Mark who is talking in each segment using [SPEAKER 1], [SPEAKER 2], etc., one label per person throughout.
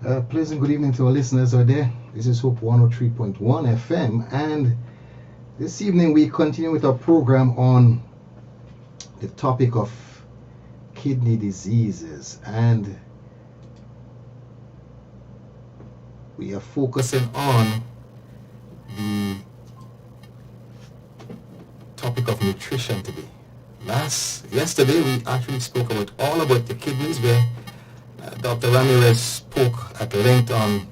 [SPEAKER 1] Pleasant good evening to our listeners out there. This is Hope 103.1 FM, and this evening we continue with our program on the topic of kidney diseases, and we are focusing on the topic of nutrition today. Yesterday we actually spoke all about the kidneys, where Dr. Ramirez spoke at length on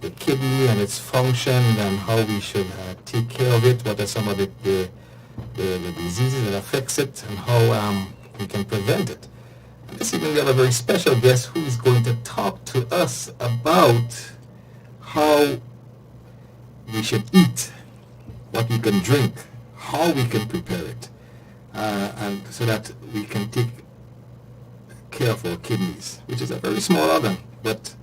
[SPEAKER 1] the kidney and its function and how we should take care of it, what are some of the diseases that affects it, and how we can prevent it. And this evening we have a very special guest who is going to talk to us about how we should eat, what we can drink, how we can prepare it, and so that we can take care of our kidneys, which is a very small organ, but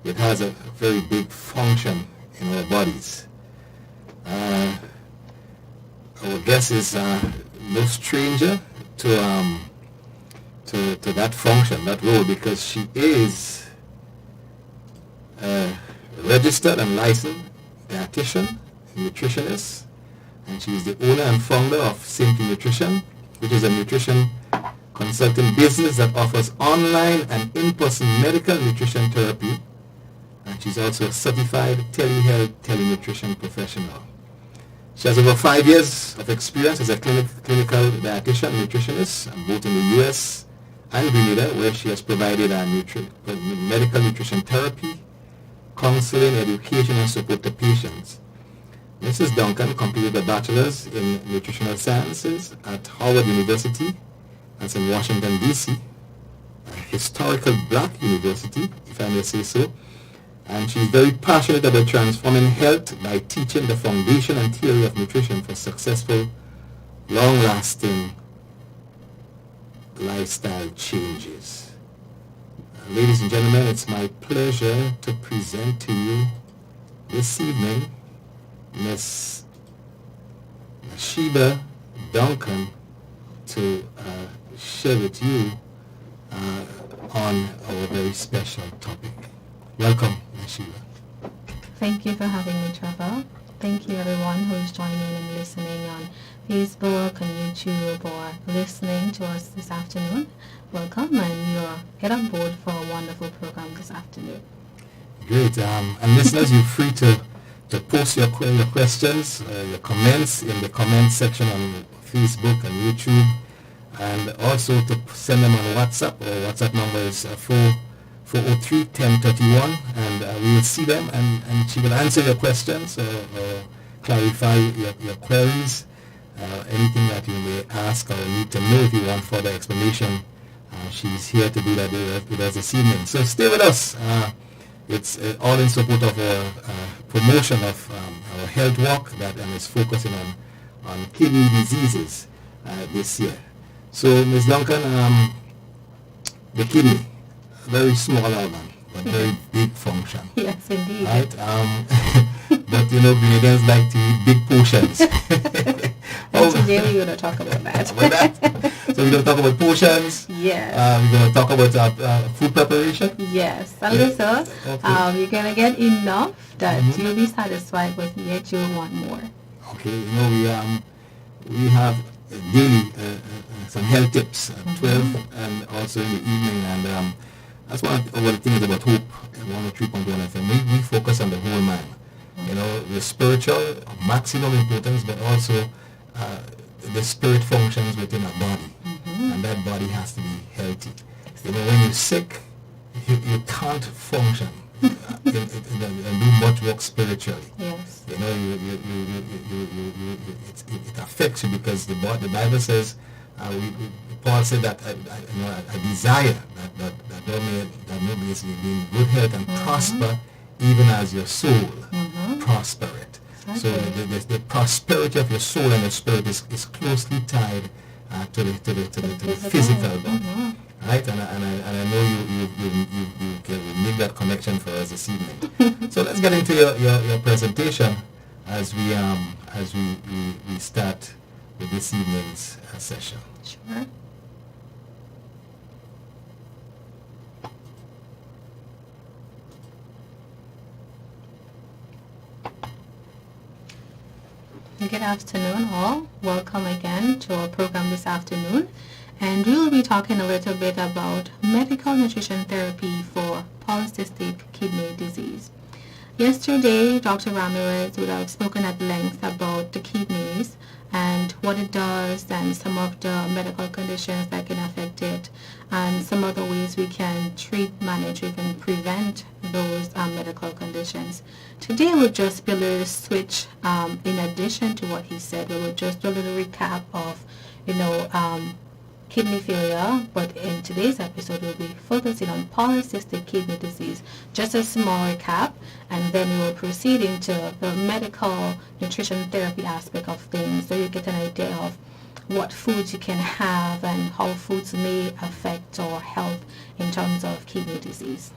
[SPEAKER 1] it has a very big function in our bodies. Our guest is no stranger to that function, that role, because she is a registered and licensed dietitian, nutritionist, and she is the owner and founder of Simply Nutrition, which is a nutrition consulting business that offers online and in-person medical nutrition therapy, and she's also a certified telehealth telenutrition professional. She has over 5 years of experience as a clinical dietitian nutritionist, both in the US and Grenada, where she has provided medical nutrition therapy, counseling, education, and support to patients. Mrs. Duncan completed a bachelor's in nutritional sciences at Howard University, that's in Washington, D.C., a historical black university, if I may say so, and she's very passionate about transforming health by teaching the foundation and theory of nutrition for successful, long-lasting lifestyle changes. Ladies and gentlemen, it's my pleasure to present to you this evening Miss Sheba Duncan to share with you on our very special topic. Welcome, Miss Sheba.
[SPEAKER 2] Thank you for having me, Trevor. Thank you, everyone who's joining and listening on Facebook and YouTube or listening to us this afternoon. Welcome, and get on board for a wonderful program this afternoon.
[SPEAKER 1] Great. And listeners, you're free to post your questions, your comments in the comment section on Facebook and YouTube, and also to send them on WhatsApp. Our WhatsApp number is 403-1031, and we will see them, and she will answer your questions or clarify your queries, anything that you may ask or need to know if you want further explanation. She's here to do that with us this evening. So stay with us. It's all in support of our promotion of our health walk and is focusing on kidney diseases this year. So, Ms. Duncan, the kidney, very small organ, but very big function.
[SPEAKER 2] Yes, indeed.
[SPEAKER 1] Right? But Grenadians like to eat big portions.
[SPEAKER 2] And today we're going to talk about that.
[SPEAKER 1] So we're going to talk about portions.
[SPEAKER 2] Yes.
[SPEAKER 1] We're going to talk about food preparation.
[SPEAKER 2] Yes. And also,
[SPEAKER 1] Okay.
[SPEAKER 2] you're going to get enough that you'll be satisfied, but yet you'll want more.
[SPEAKER 1] Okay. We have daily some health tips at 12 and also in the evening, and that's one of the things about Hope 103.1 FM. We focus on the whole man. The spiritual maximum importance, but also the spirit functions within our body, and that body has to be healthy. When you're sick, you can't function and do much work spiritually.
[SPEAKER 2] Yes.
[SPEAKER 1] It affects you because the Bible says, Paul said that I desire that thou mayest be in good health and prosper, even as your soul prospereth. So the prosperity of your soul and your spirit is closely tied to the physical body. Right, and I know you can make that connection for us this evening. So let's get into your presentation as we start with this evening's session.
[SPEAKER 2] Sure. Good afternoon, all. Welcome again to our program this afternoon. And we will be talking a little bit about medical nutrition therapy for polycystic kidney disease. Yesterday, Dr. Ramirez would have spoken at length about the kidneys and what it does and some of the medical conditions that can affect it and some of the ways we can treat, manage, even prevent those medical conditions. Today will just be a little switch in addition to what he said. We will just do a little recap of, kidney failure, but in today's episode we'll be focusing on polycystic kidney disease. Just a small recap, and then we will proceed into the medical nutrition therapy aspect of things so you get an idea of what foods you can have and how foods may affect our health in terms of kidney disease.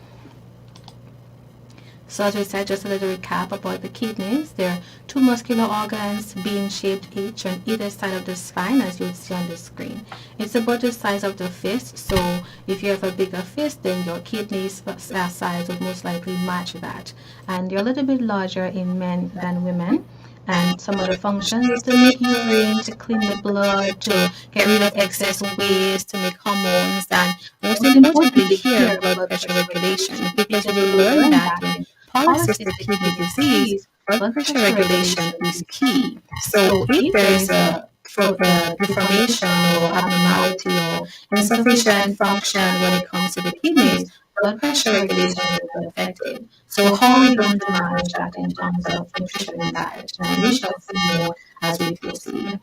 [SPEAKER 2] So as we said, just a little recap about the kidneys. There are two muscular organs bean-shaped each on either side of the spine, as you would see on the screen. It's about the size of the fist, so if you have a bigger fist, then your kidneys size would most likely match that. And they're a little bit larger in men than women. And some of the functions is to make urine, to clean the blood, to get rid of excess waste, to make hormones, and most importantly here, blood pressure regulation. Because we will learn that in polycystic kidney disease, blood pressure regulation is key. So if there is a deformation or abnormality or insufficient function when it comes to the kidneys, blood pressure regulation will be affected. So how are we going to manage that in terms of nutrition and diet? And we shall see more as we proceed.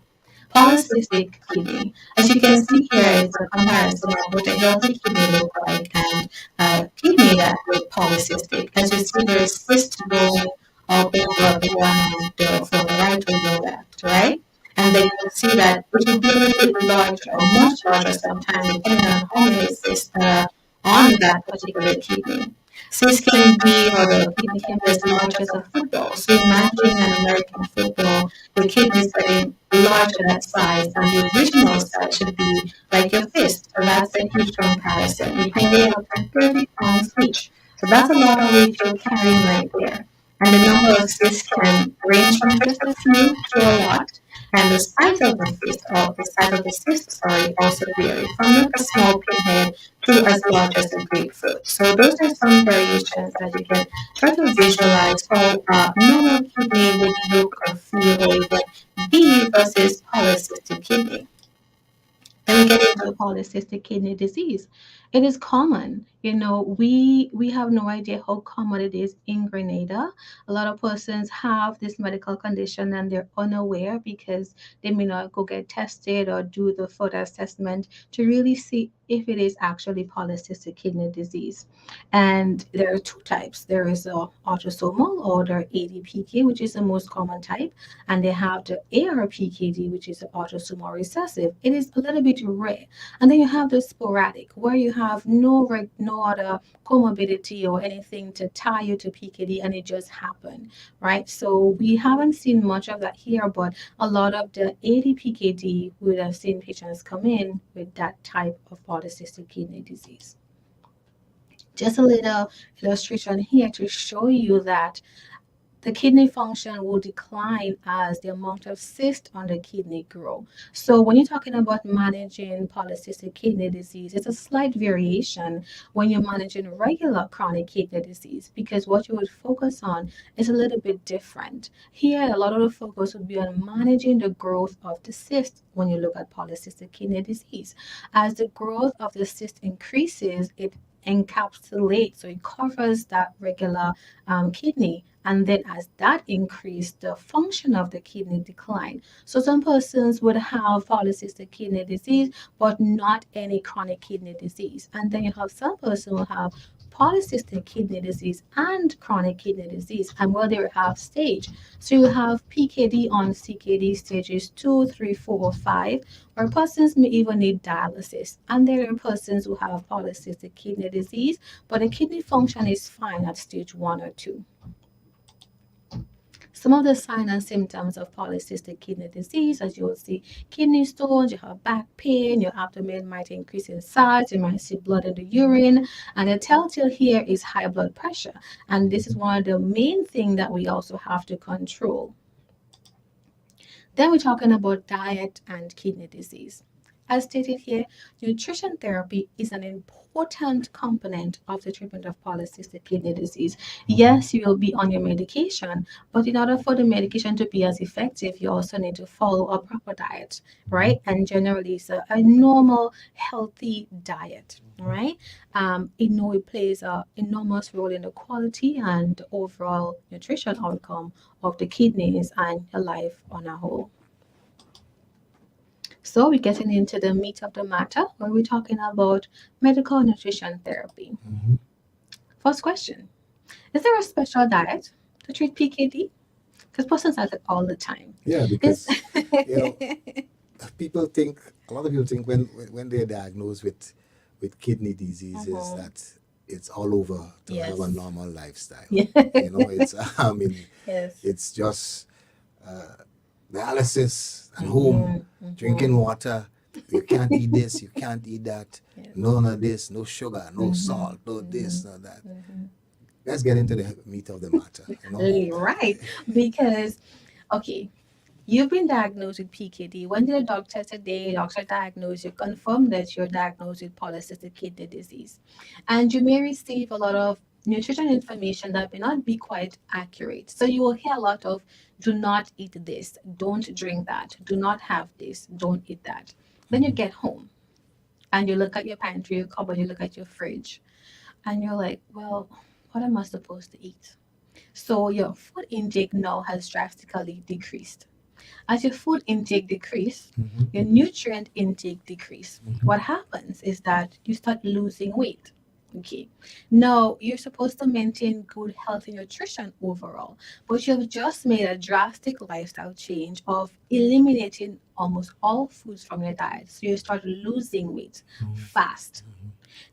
[SPEAKER 2] Polycystic kidney. As you can see here, it's a comparison of what a healthy kidney looks like and a kidney that is polycystic. As you see, there's cysts going up over the one from the right to the left, right? And then you can see that it will be a little bit larger or much larger sometimes depending on how many cysts are on that particular kidney. Cysts can be, or the kidney can be as large as a football. So imagine an American football, your kidney is getting larger that size, and the original size should be like your fist. So that's a huge comparison. You can weigh up to 30 pounds each. So that's a lot of weight you're carrying right there. And the number of cysts can range from just a few to a lot. And the size of the fist, or the size of the cyst, also vary from like a small pinhead to as large as a grapefruit. So those are some variations that you can try to visualize how normal kidney would look or feel or even be versus polycystic kidney. Then we get into polycystic kidney disease. It is common. We have no idea how common it is in Grenada. A lot of persons have this medical condition and they're unaware because they may not go get tested or do the further assessment to really see if it is actually polycystic kidney disease. And there are two types. There is autosomal or the ADPK, which is the most common type, and they have the ARPKD, which is the autosomal recessive. It is a little bit rare. And then you have the sporadic, where you have no other comorbidity or anything to tie you to PKD, and it just happened, right? So we haven't seen much of that here, but a lot of the ADPKD would have seen patients come in with that type of polycystic kidney disease. Just a little illustration here to show you that the kidney function will decline as the amount of cysts on the kidney grow. So when you're talking about managing polycystic kidney disease, it's a slight variation when you're managing regular chronic kidney disease, because what you would focus on is a little bit different. Here, a lot of the focus would be on managing the growth of the cyst when you look at polycystic kidney disease. As the growth of the cyst increases, it encapsulates, so it covers that regular kidney, and then as that increase, the function of the kidney decline. So some persons would have polycystic kidney disease but not any chronic kidney disease, and then you have some person who have polycystic kidney disease and chronic kidney disease, and where they have stage. So you have PKD on CKD stages 2, 3, 4, or 5, where persons may even need dialysis. And there are persons who have polycystic kidney disease, but the kidney function is fine at stage 1 or 2. Some of the signs and symptoms of polycystic kidney disease, as you will see, kidney stones, you have back pain, your abdomen might increase in size, you might see blood in the urine, and the telltale here is high blood pressure. And this is one of the main things that we also have to control. Then we're talking about diet and kidney disease. As stated here, nutrition therapy is an important component of the treatment of polycystic kidney disease. Yes, you will be on your medication, but in order for the medication to be as effective, you also need to follow a proper diet, right? And generally, it's a normal, healthy diet, right? It plays an enormous role in the quality and overall nutrition outcome of the kidneys and your life on a whole. So we're getting into the meat of the matter where we're talking about medical nutrition therapy. First question, is there a special diet to treat PKD? Because persons ask it all the time.
[SPEAKER 3] Yeah, because people think, a lot of people think when they're diagnosed with kidney disease is that it's all over to have a normal lifestyle. It's it's just dialysis at home, drinking water. You can't eat this, you can't eat that. None of this, no sugar, no salt, no this, no that. Let's get into the meat of the matter.
[SPEAKER 2] Right, because you've been diagnosed with PKD. When did the doctor diagnose you, confirm that you're diagnosed with polycystic kidney disease? And you may receive a lot of nutrition information that may not be quite accurate. So you will hear a lot of do not eat this, don't drink that, do not have this, don't eat that. Then you get home and you look at your pantry, your cupboard, you look at your fridge, and you're like, well, what am I supposed to eat? So your food intake now has drastically decreased. As your food intake decrease, your nutrient intake decrease. What happens is that you start losing weight. Now you're supposed to maintain good healthy nutrition overall, but you've just made a drastic lifestyle change of eliminating almost all foods from your diet. So you start losing weight fast.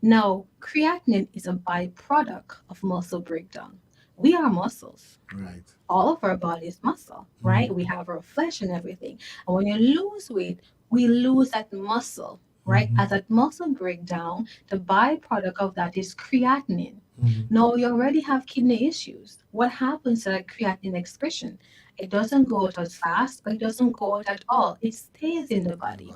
[SPEAKER 2] Now, creatinine is a byproduct of muscle breakdown. We are muscles.
[SPEAKER 3] Right.
[SPEAKER 2] All of our body is muscle, right? We have our flesh and everything. And when you lose weight, we lose that muscle, right? As that muscle breakdown, the byproduct of that is creatinine. Now, you already have kidney issues. What happens to that creatinine excretion? It doesn't go out as fast, or it doesn't go out at all. It stays in the body.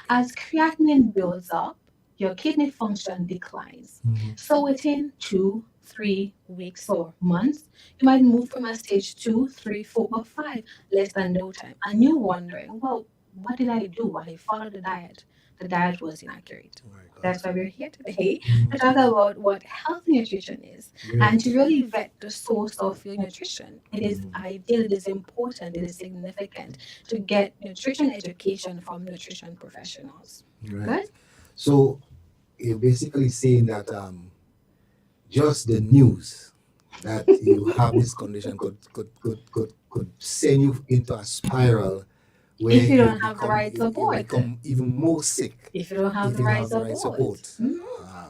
[SPEAKER 2] As creatinine builds up, your kidney function declines. So within 2-3 weeks or months, you might move from a stage 2, 3, 4, or 5, less than no time. And you're wondering, well, what did I do? I followed the diet. The diet was inaccurate. That's why we're here today to talk about what healthy nutrition is and to really vet the source of your nutrition. It is ideal, it is important, it is significant to get nutrition education from nutrition professionals. Good?
[SPEAKER 3] So you're basically saying that just the news that you have this condition could send you into a spiral where
[SPEAKER 2] if you don't have the right support,
[SPEAKER 3] you become even more sick.
[SPEAKER 2] If you don't have the right support.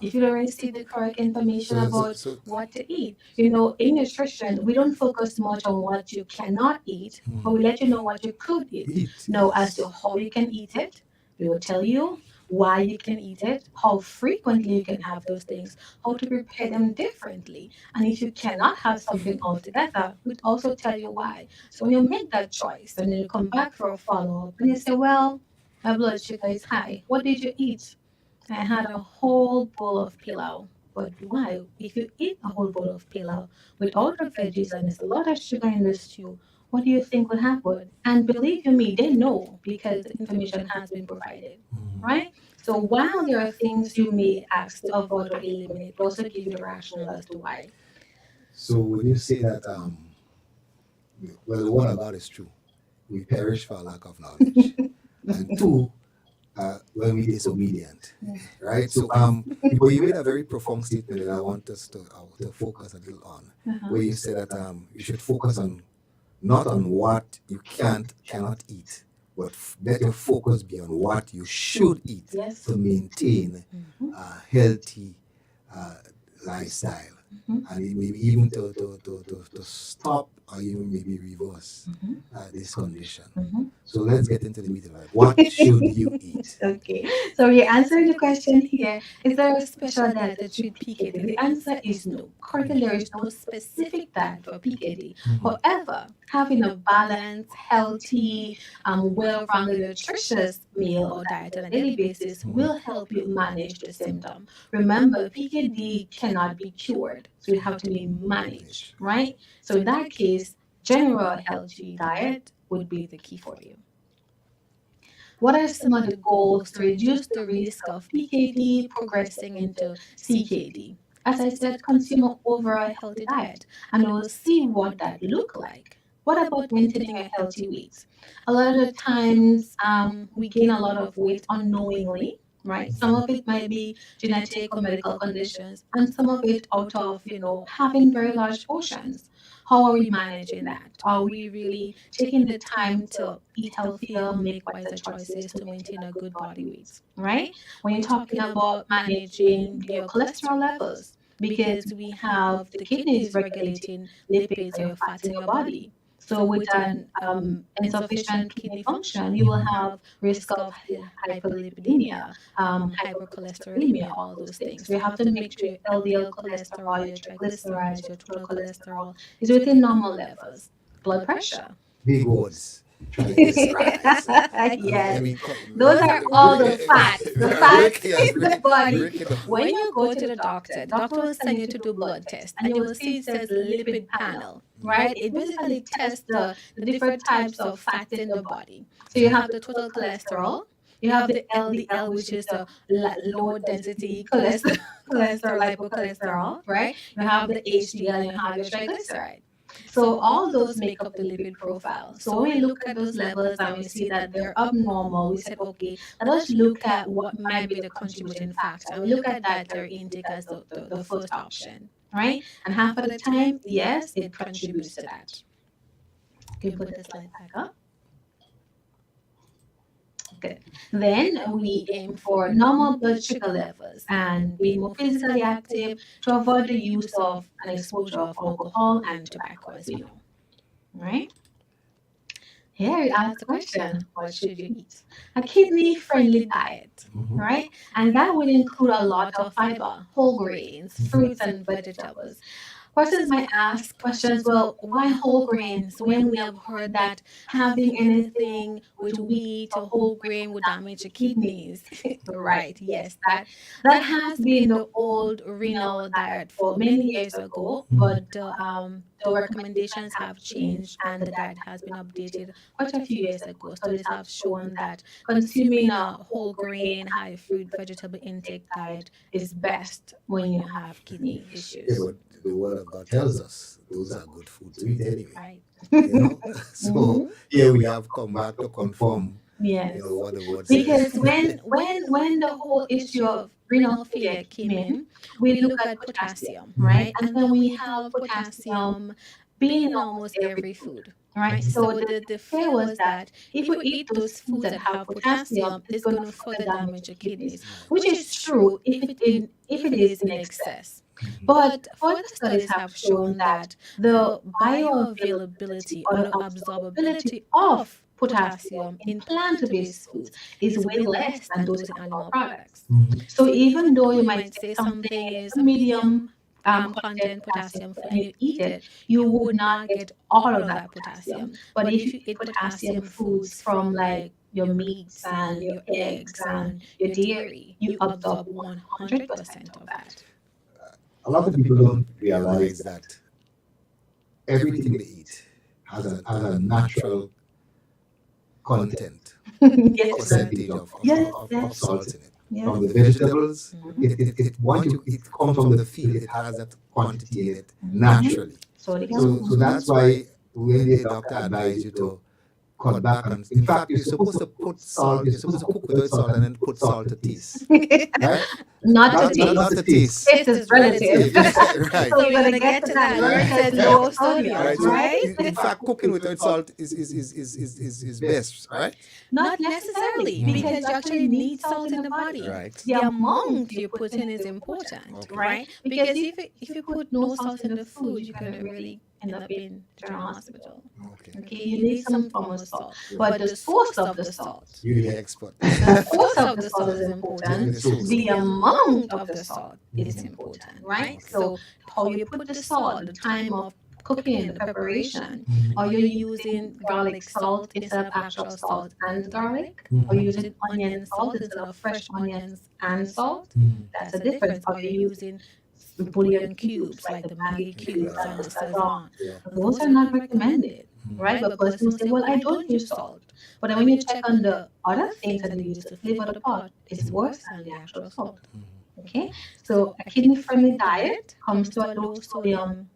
[SPEAKER 2] If you don't receive the correct information about what to eat. In nutrition, we don't focus much on what you cannot eat, but we let you know what you could eat. Now, as to how you can eat it, we will tell you why you can eat it, how frequently you can have those things, how to prepare them differently. And if you cannot have something altogether, we'd also tell you why. So when you make that choice and then you come back for a follow-up and you say, well, my blood sugar is high. What did you eat? I had a whole bowl of pilau. But why? If you eat a whole bowl of pilau without the veggies and there's a lot of sugar in the stew, what do you think will happen? And believe you me, they know because the information has been provided, right? So while there are things you may ask to avoid or eliminate, we also give you the rationale as to why.
[SPEAKER 3] So when you say that, well, the word of God is true. We perish for lack of knowledge. And two, when we disobedient, right? So, but you made a very profound statement that I want us to focus a little on, where you said that you should focus on not on what you cannot eat, but let your focus be on what you should eat to maintain a healthy lifestyle. and it maybe even to stop or even maybe reverse this condition. So let's get into the meat of it. What should you eat?
[SPEAKER 2] Okay, so we answered the question here. Is there a special diet to treat PKD? The answer is no. Currently, there is no specific diet for PKD. However, having a balanced, healthy, well-rounded, nutritious meal or diet on a daily basis will help you manage the symptom. Remember, PKD cannot be cured, so it have to be managed, right? So in that case, general healthy diet would be the key for you. What are some of the goals to reduce the risk of PKD progressing into CKD? As I said, consume an overall healthy diet, and we'll see what that look like. What about maintaining a healthy weight? A lot of the times, we gain a lot of weight unknowingly, right? Some of it might be genetic or medical conditions, and some of it out of, having very large portions. How are we managing that? Are we really taking the time to eat healthier, make wiser choices to maintain a good body weight, right? When you're talking about managing your cholesterol levels, because we have the kidneys regulating lipids or your fats in your body. So with an insufficient kidney function, you will have risk of hyperlipidemia, hypercholesterolemia, all those things. So you have to make sure your LDL cholesterol, your triglycerides, your total cholesterol is within normal levels. Blood pressure.
[SPEAKER 3] Big words. Triglycerides.
[SPEAKER 2] Yes, those are all the fats, the fats in the body. When you go to the doctor will send you to do blood test, and you will see it says lipid panel, right? It basically tests the different types of fats in the body. So you have the total cholesterol, you have the LDL, which is the low density cholesterol, lipocholesterol, right? You have the HDL, and you have your triglyceride. So all those make up the lipid profile. So when we look at those levels and we see that they're abnormal, we said, okay, let us look at what might be the contributing factor. And we look at dietary intake as the first option, right? And half of the time, yes, it contributes to that. Can you put the slide back up? Good. Then we aim for normal blood sugar levels and being more physically active to avoid the use of and exposure of alcohol and tobacco, as we know. Right? Here you ask the question, what should you eat? A kidney-friendly diet, right? And that would include a lot of fiber, whole grains, fruits, and vegetables. Persons might ask questions, well, why whole grains when we have heard that having anything with wheat or whole grain would damage the kidneys? Right, yes, that has been the old renal diet for many years ago, but the recommendations have changed and the diet has been updated quite a few years ago. Studies have shown that consuming a whole grain, high fruit, vegetable intake diet is best when you have kidney issues.
[SPEAKER 3] The word of God tells us those are good food to eat anyway.
[SPEAKER 2] Right.
[SPEAKER 3] So here we have come back to confirm.
[SPEAKER 2] Yes.
[SPEAKER 3] What the word says.
[SPEAKER 2] Because when the whole issue of renal failure came in, we look at potassium, right? And then we have potassium being in almost every food, right? So the fear was that if we eat those foods that have potassium, it's going to further damage the kidneys, which is true if it is in excess. But further studies have shown that the bioavailability or the absorbability of potassium in plant-based foods is way less than those in animal products. So even though you might say something is a medium content potassium food and you eat it, you would not get all of that potassium. But if you eat potassium foods from like your meats and your eggs and your dairy, you absorb 100% of that.
[SPEAKER 3] A lot of people don't realize that everything they eat has a natural content, percentage of salt in it.
[SPEAKER 2] Yes.
[SPEAKER 3] From the vegetables, it comes from the field, it has that quantity in it naturally. So that's why when the doctor advises you to cut back on. In fact, you're supposed to put salt. You're supposed to cook without salt and then put salt to taste, right?
[SPEAKER 2] Not to taste.
[SPEAKER 3] Not to taste.
[SPEAKER 2] Taste is relative.
[SPEAKER 3] Right.
[SPEAKER 2] So we're going to get to that. Laura said low sodium,
[SPEAKER 3] Right.
[SPEAKER 2] right?
[SPEAKER 3] So in fact, cooking without salt is best, right?
[SPEAKER 2] Not necessarily, because you actually need salt in the body.
[SPEAKER 3] Right.
[SPEAKER 2] The amount you put in is important, right? Because if you put no salt in the food, you're going to really end up in the general hospital. Okay, you need some form of salt. But the source of the salt,
[SPEAKER 3] You're the expert.
[SPEAKER 2] the source of the salt is important.
[SPEAKER 3] The source.
[SPEAKER 2] The amount of the salt is important, right? So how you put the salt, the time of cooking, the preparation. Are you using garlic salt instead of actual salt and garlic? Are you using onion salt instead of fresh onions and salt? That's the difference. Are you using bouillon cubes like the Maggi cubes and the Szechuan? Those are not recommended, right? But person will say, well, I don't use salt. But then when you check on the other things that they use to flavor the pot, it's worse than the actual salt. Okay? So a kidney-friendly diet comes to a low-sodium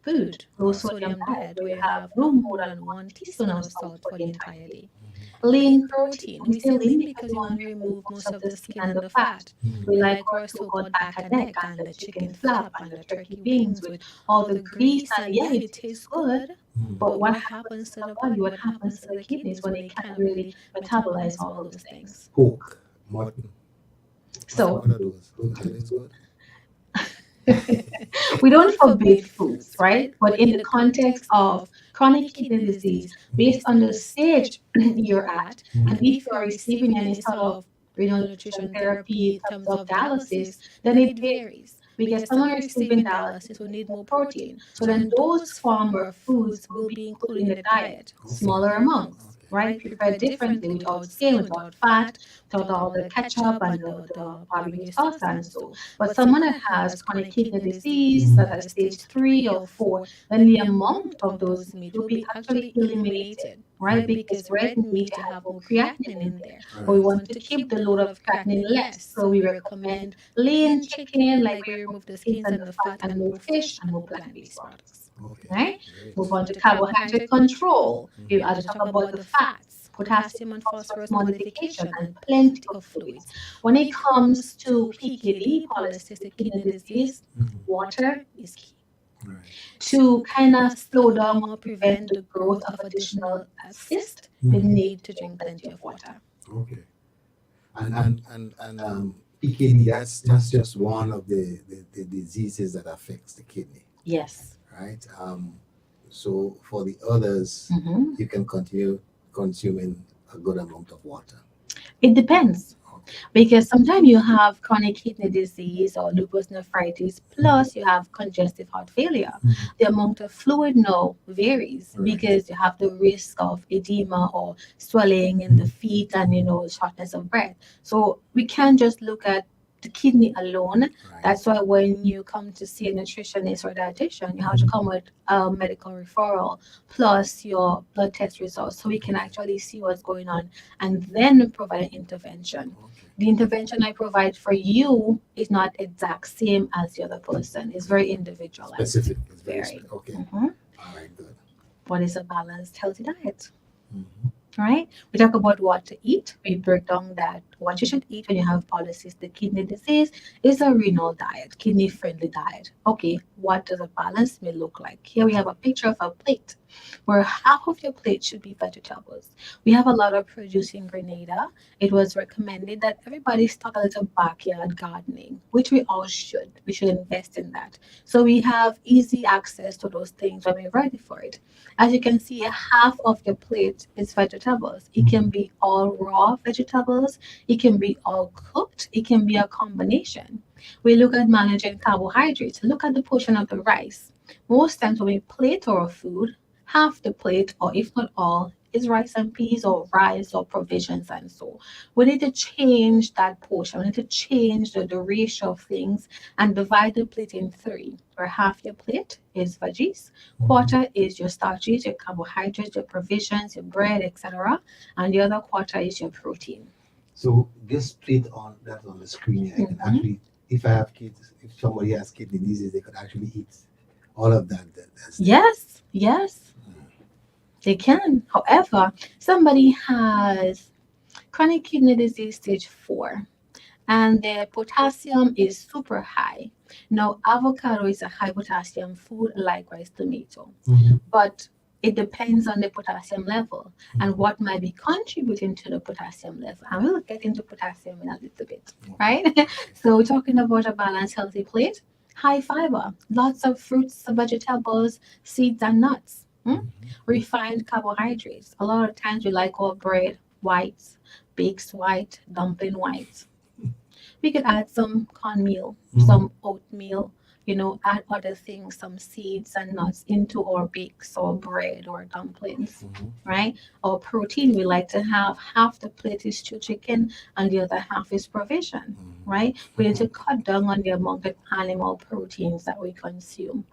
[SPEAKER 2] food, low-sodium diet, where you have no more than 1 teaspoon of salt for the entire day. Lean protein. We say lean because you want to remove most of the skin and the fat. We like our so-called back and neck and the chicken flap and the turkey wings with all the grease, and yeah, it tastes good. But what happens to the body? What happens to the kidneys when they can't really metabolize all those things?
[SPEAKER 3] Pork, mutton.
[SPEAKER 2] So
[SPEAKER 3] One of those. Those are good.
[SPEAKER 2] we don't forbid foods, right? But in the context of chronic kidney disease, based on the stage you're at, and if you're receiving any sort of renal nutrition therapy in terms of dialysis, then it varies. Because someone receiving dialysis will need more protein. So then those former foods will be included in the diet, smaller amounts, right? Prepared differently, without skin, without fat, without all the ketchup and the barbecue sauce and so. But someone that has chronic kidney disease, that has stage 3 or 4, then the amount of those meat will be actually eliminated, right? Because red meat have more creatinine in there. But we want to keep the load of creatinine less. So we recommend lean chicken, like we remove the skins and the fat, and more fish and more plant-based products. Right? Move on to carbohydrate control. We have to talk about the fats, potassium and phosphorus modification, and plenty of fluids. When it comes to PKD, polycystic kidney disease, water is key. To kind of slow down or prevent the growth of additional cysts, we need to drink plenty of water.
[SPEAKER 3] Okay. And PKD, that's just one of the diseases that affects the kidney.
[SPEAKER 2] Yes.
[SPEAKER 3] Right. So for the others, you can continue consuming a good amount of water.
[SPEAKER 2] It depends. Because sometimes you have chronic kidney disease or lupus nephritis, plus you have congestive heart failure. The amount of fluid now varies because you have the risk of edema or swelling in the feet and, shortness of breath. So we can't just look at the kidney alone. Right. That's why when you come to see a nutritionist or dietitian, you have to come with a medical referral plus your blood test results so we can actually see what's going on and then provide an intervention. The intervention I provide for you is not exact same as the other person. It's very individualized.
[SPEAKER 3] Specific. It's very specific. Okay. All right, good.
[SPEAKER 2] What is a balanced, healthy diet? Right? We talk about what to eat. We break down that what you should eat when you have polycystic kidney disease is a renal diet, kidney-friendly diet. Okay, what does a balanced meal look like? Here we have a picture of a plate where half of your plate should be vegetables. We have a lot of produce in Grenada. It was recommended that everybody start a little backyard gardening, which we all should. We should invest in that. So we have easy access to those things when we're ready for it. As you can see, half of your plate is vegetables. It can be all raw vegetables. It can be all cooked. It can be a combination. We look at managing carbohydrates. Look at the portion of the rice. Most times when we plate our food, half the plate, or if not all, is rice and peas or rice or provisions and so. We need to change that portion. We need to change the ratio of things and divide the plate in 3, where half your plate is veggies, quarter is your starches, your carbohydrates, your provisions, your bread, etc. And the other quarter is your protein.
[SPEAKER 3] So this plate on the screen, I can actually, if I have kids, if somebody has kidney disease, they could actually eat all of that.
[SPEAKER 2] Yes. They can. However, somebody has chronic kidney disease stage 4 and their potassium is super high. Now, avocado is a high potassium food, likewise tomato.
[SPEAKER 1] Mhm.
[SPEAKER 2] But it depends on the potassium level and what might be contributing to the potassium level. And we'll get into potassium in a little bit, right? So, we're talking about a balanced, healthy plate, high fiber, lots of fruits, vegetables, seeds, and nuts. Refined carbohydrates. A lot of times we like our bread whites, baked white, dumpling white. We could add some cornmeal, some oatmeal, add other things, some seeds and nuts into our bakes or bread or dumplings, right? Or protein, we like to have half the plate is stew chicken and the other half is provision, right? We need to cut down on the amount of animal proteins that we consume.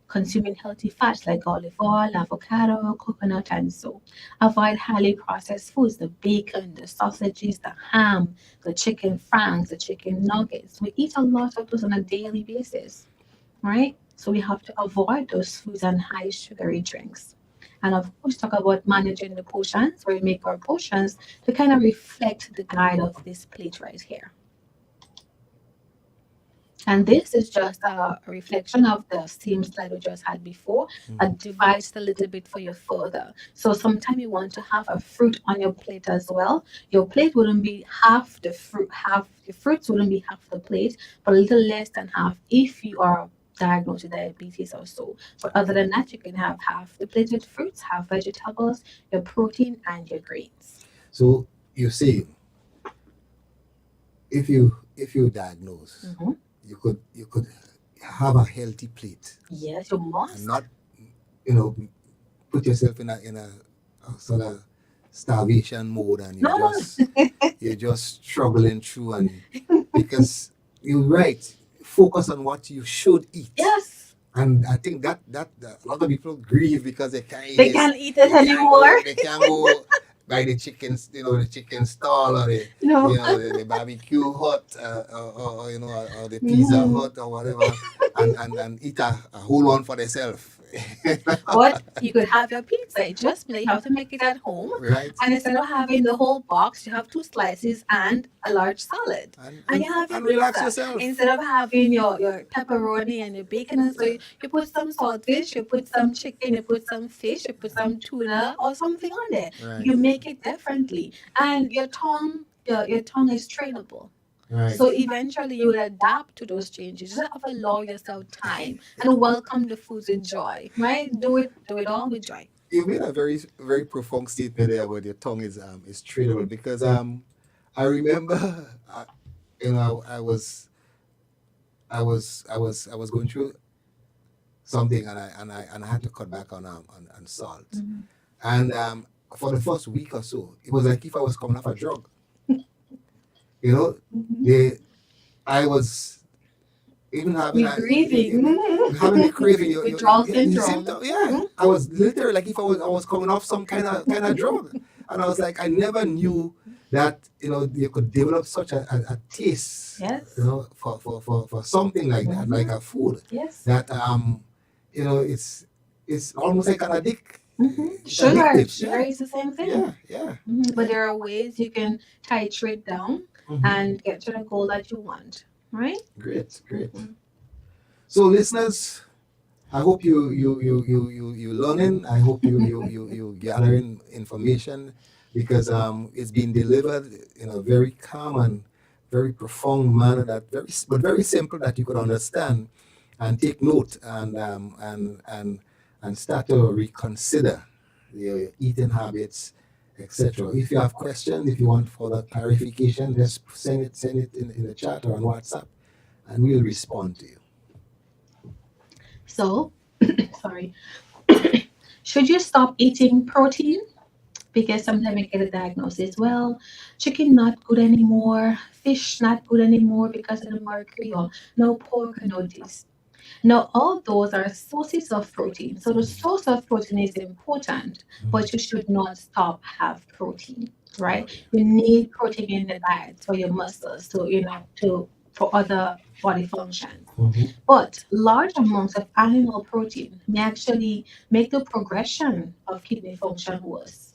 [SPEAKER 2] Consuming healthy fats like olive oil, avocado, coconut, and so. Avoid highly processed foods, the bacon, the sausages, the ham, the chicken franks, the chicken nuggets. We eat a lot of those on a daily basis, right? So we have to avoid those foods and high sugary drinks. And of course, talk about managing the portions, where we make our portions to kind of reflect the guide of this plate right here. And this is just a reflection of the same slide we just had before. A divides a little bit for you further. So sometimes you want to have a fruit on your plate as well. Your plate wouldn't be half the fruit, half the fruits wouldn't be half the plate, but a little less than half if you are diagnosed with diabetes or so. But other than that, you can have half the plate with fruits, half vegetables, your protein, and your grains.
[SPEAKER 3] So you see, if you diagnose, you could have a healthy plate
[SPEAKER 2] Yes, you must.
[SPEAKER 3] and not you know put yourself in a sort of starvation mode, and
[SPEAKER 2] No, no.
[SPEAKER 3] you're just struggling through, and because you're right, focus on what you should eat.
[SPEAKER 2] Yes.
[SPEAKER 3] And I think that a lot of people grieve because they can't eat
[SPEAKER 2] They
[SPEAKER 3] this.
[SPEAKER 2] can't eat it anymore.
[SPEAKER 3] They can't go by the chickens, the chicken stall, or the
[SPEAKER 2] No.
[SPEAKER 3] the barbecue hut, or the pizza hut or whatever, and eat a whole one for themselves.
[SPEAKER 2] But you could have your pizza. It just you have to make it at home.
[SPEAKER 3] Right.
[SPEAKER 2] And instead of having the whole box, you have 2 slices and a large salad. And you have your
[SPEAKER 3] and relax
[SPEAKER 2] pizza.
[SPEAKER 3] yourself.
[SPEAKER 2] Instead of having your pepperoni and your bacon and so you put some saltfish, you put some chicken, you put some fish, you put some tuna or something on there.
[SPEAKER 3] Right.
[SPEAKER 2] You make it differently. And your tongue is trainable.
[SPEAKER 3] Right.
[SPEAKER 2] So eventually you will adapt to those changes. Just have to allow yourself time and welcome the foods with joy. Right? Do it all with joy.
[SPEAKER 3] You made a very very profound statement there about your tongue is trainable, because I remember I was going through something, and I had to cut back on salt, and for the first week or so it was like if I was coming off a drug. I was even having
[SPEAKER 2] You're grieving.
[SPEAKER 3] having a craving.
[SPEAKER 2] Withdrawal
[SPEAKER 3] the
[SPEAKER 2] syndrome.
[SPEAKER 3] symptom, yeah. I was literally like if I was coming off some kind of drug, and I was like, I never knew that you could develop such a taste,
[SPEAKER 2] Yes.
[SPEAKER 3] for something like that, like a food
[SPEAKER 2] Yes.
[SPEAKER 3] that it's almost like an addict. It's
[SPEAKER 2] Sugar.
[SPEAKER 3] addictive.
[SPEAKER 2] Sugar is the same thing.
[SPEAKER 3] Yeah.
[SPEAKER 2] But there are ways you can titrate down and get to the goal that you want. Right?
[SPEAKER 3] Great. So listeners, I hope you learning. I hope you gathering information, because it's been delivered in a very calm and very profound manner, but very simple, that you could understand and take note, and start to reconsider your eating habits, etc. If you have questions, if you want further clarification, just send it in the chat or on WhatsApp, and we'll respond to you.
[SPEAKER 2] So, sorry. Should you stop eating protein? Because sometimes we get a diagnosis. Well, chicken not good anymore. Fish not good anymore because of the mercury. Or no pork, no this. Now, all those are sources of protein. So the source of protein is important, but you should not stop have protein, right? You need protein in the diet for your muscles to for other body functions.
[SPEAKER 3] Mhm.
[SPEAKER 2] But large amounts of animal protein may actually make the progression of kidney function worse.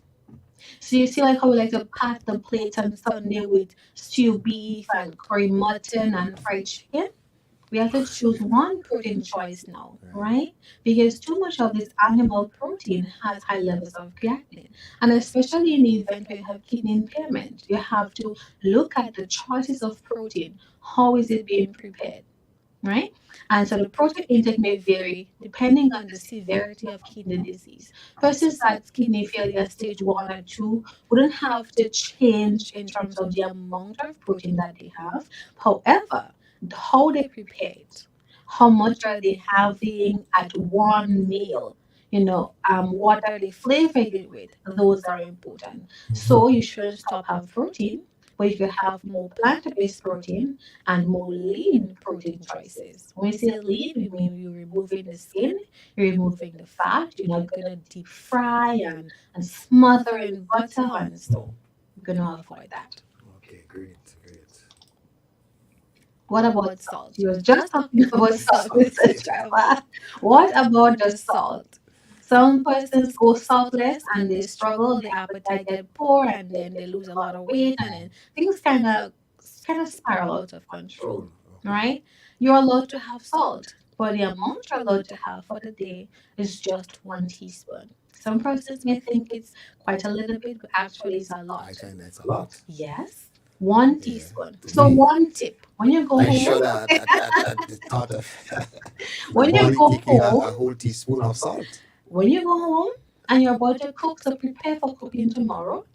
[SPEAKER 2] So you see like how we like to pack the plate on Sunday with stew beef and curry mutton and fried chicken? We have to choose one protein choice now,
[SPEAKER 3] Right.
[SPEAKER 2] right? Because too much of this animal protein has high levels of creatinine. And especially in the event where you have kidney impairment, you have to look at the choices of protein. How is it being prepared? Right? And so the protein intake may vary depending on the severity of kidney disease. Persons at kidney failure stage 1 or 2 wouldn't have to change in terms of the amount of protein that they have. However, how they prepare it, how much are they having at one meal? What are they flavoring it with? Those are important. So you shouldn't stop have protein, but you could have more plant-based protein and more lean protein choices. When we say lean, we mean you're removing the skin, you're removing the fat, you're not gonna deep fry and smother in butter and so you're gonna avoid that.
[SPEAKER 3] Okay, great, great.
[SPEAKER 2] What about salt? You were just talking about salt,
[SPEAKER 3] Salt.
[SPEAKER 2] Mr. Trevor. What about the salt? Some persons go saltless and they struggle, the appetite get poor, and then they lose a lot of weight, and then things kind of spiral out of control.
[SPEAKER 3] True. Okay.
[SPEAKER 2] Right? You're allowed to have salt, but the amount you're allowed to have for the day is just 1 teaspoon. Some persons may think it's quite a little bit, but actually it's a
[SPEAKER 3] I
[SPEAKER 2] lot.
[SPEAKER 3] find that's a lot.
[SPEAKER 2] Yes, one
[SPEAKER 3] Yeah.
[SPEAKER 2] teaspoon.
[SPEAKER 3] To
[SPEAKER 2] So
[SPEAKER 3] me,
[SPEAKER 2] one tip when you go
[SPEAKER 3] I
[SPEAKER 2] home,
[SPEAKER 3] shudder at the thought of my
[SPEAKER 2] when you
[SPEAKER 3] body
[SPEAKER 2] go
[SPEAKER 3] taking
[SPEAKER 2] home,
[SPEAKER 3] a whole teaspoon of salt.
[SPEAKER 2] when you go home and you're about to cook, so prepare for cooking tomorrow.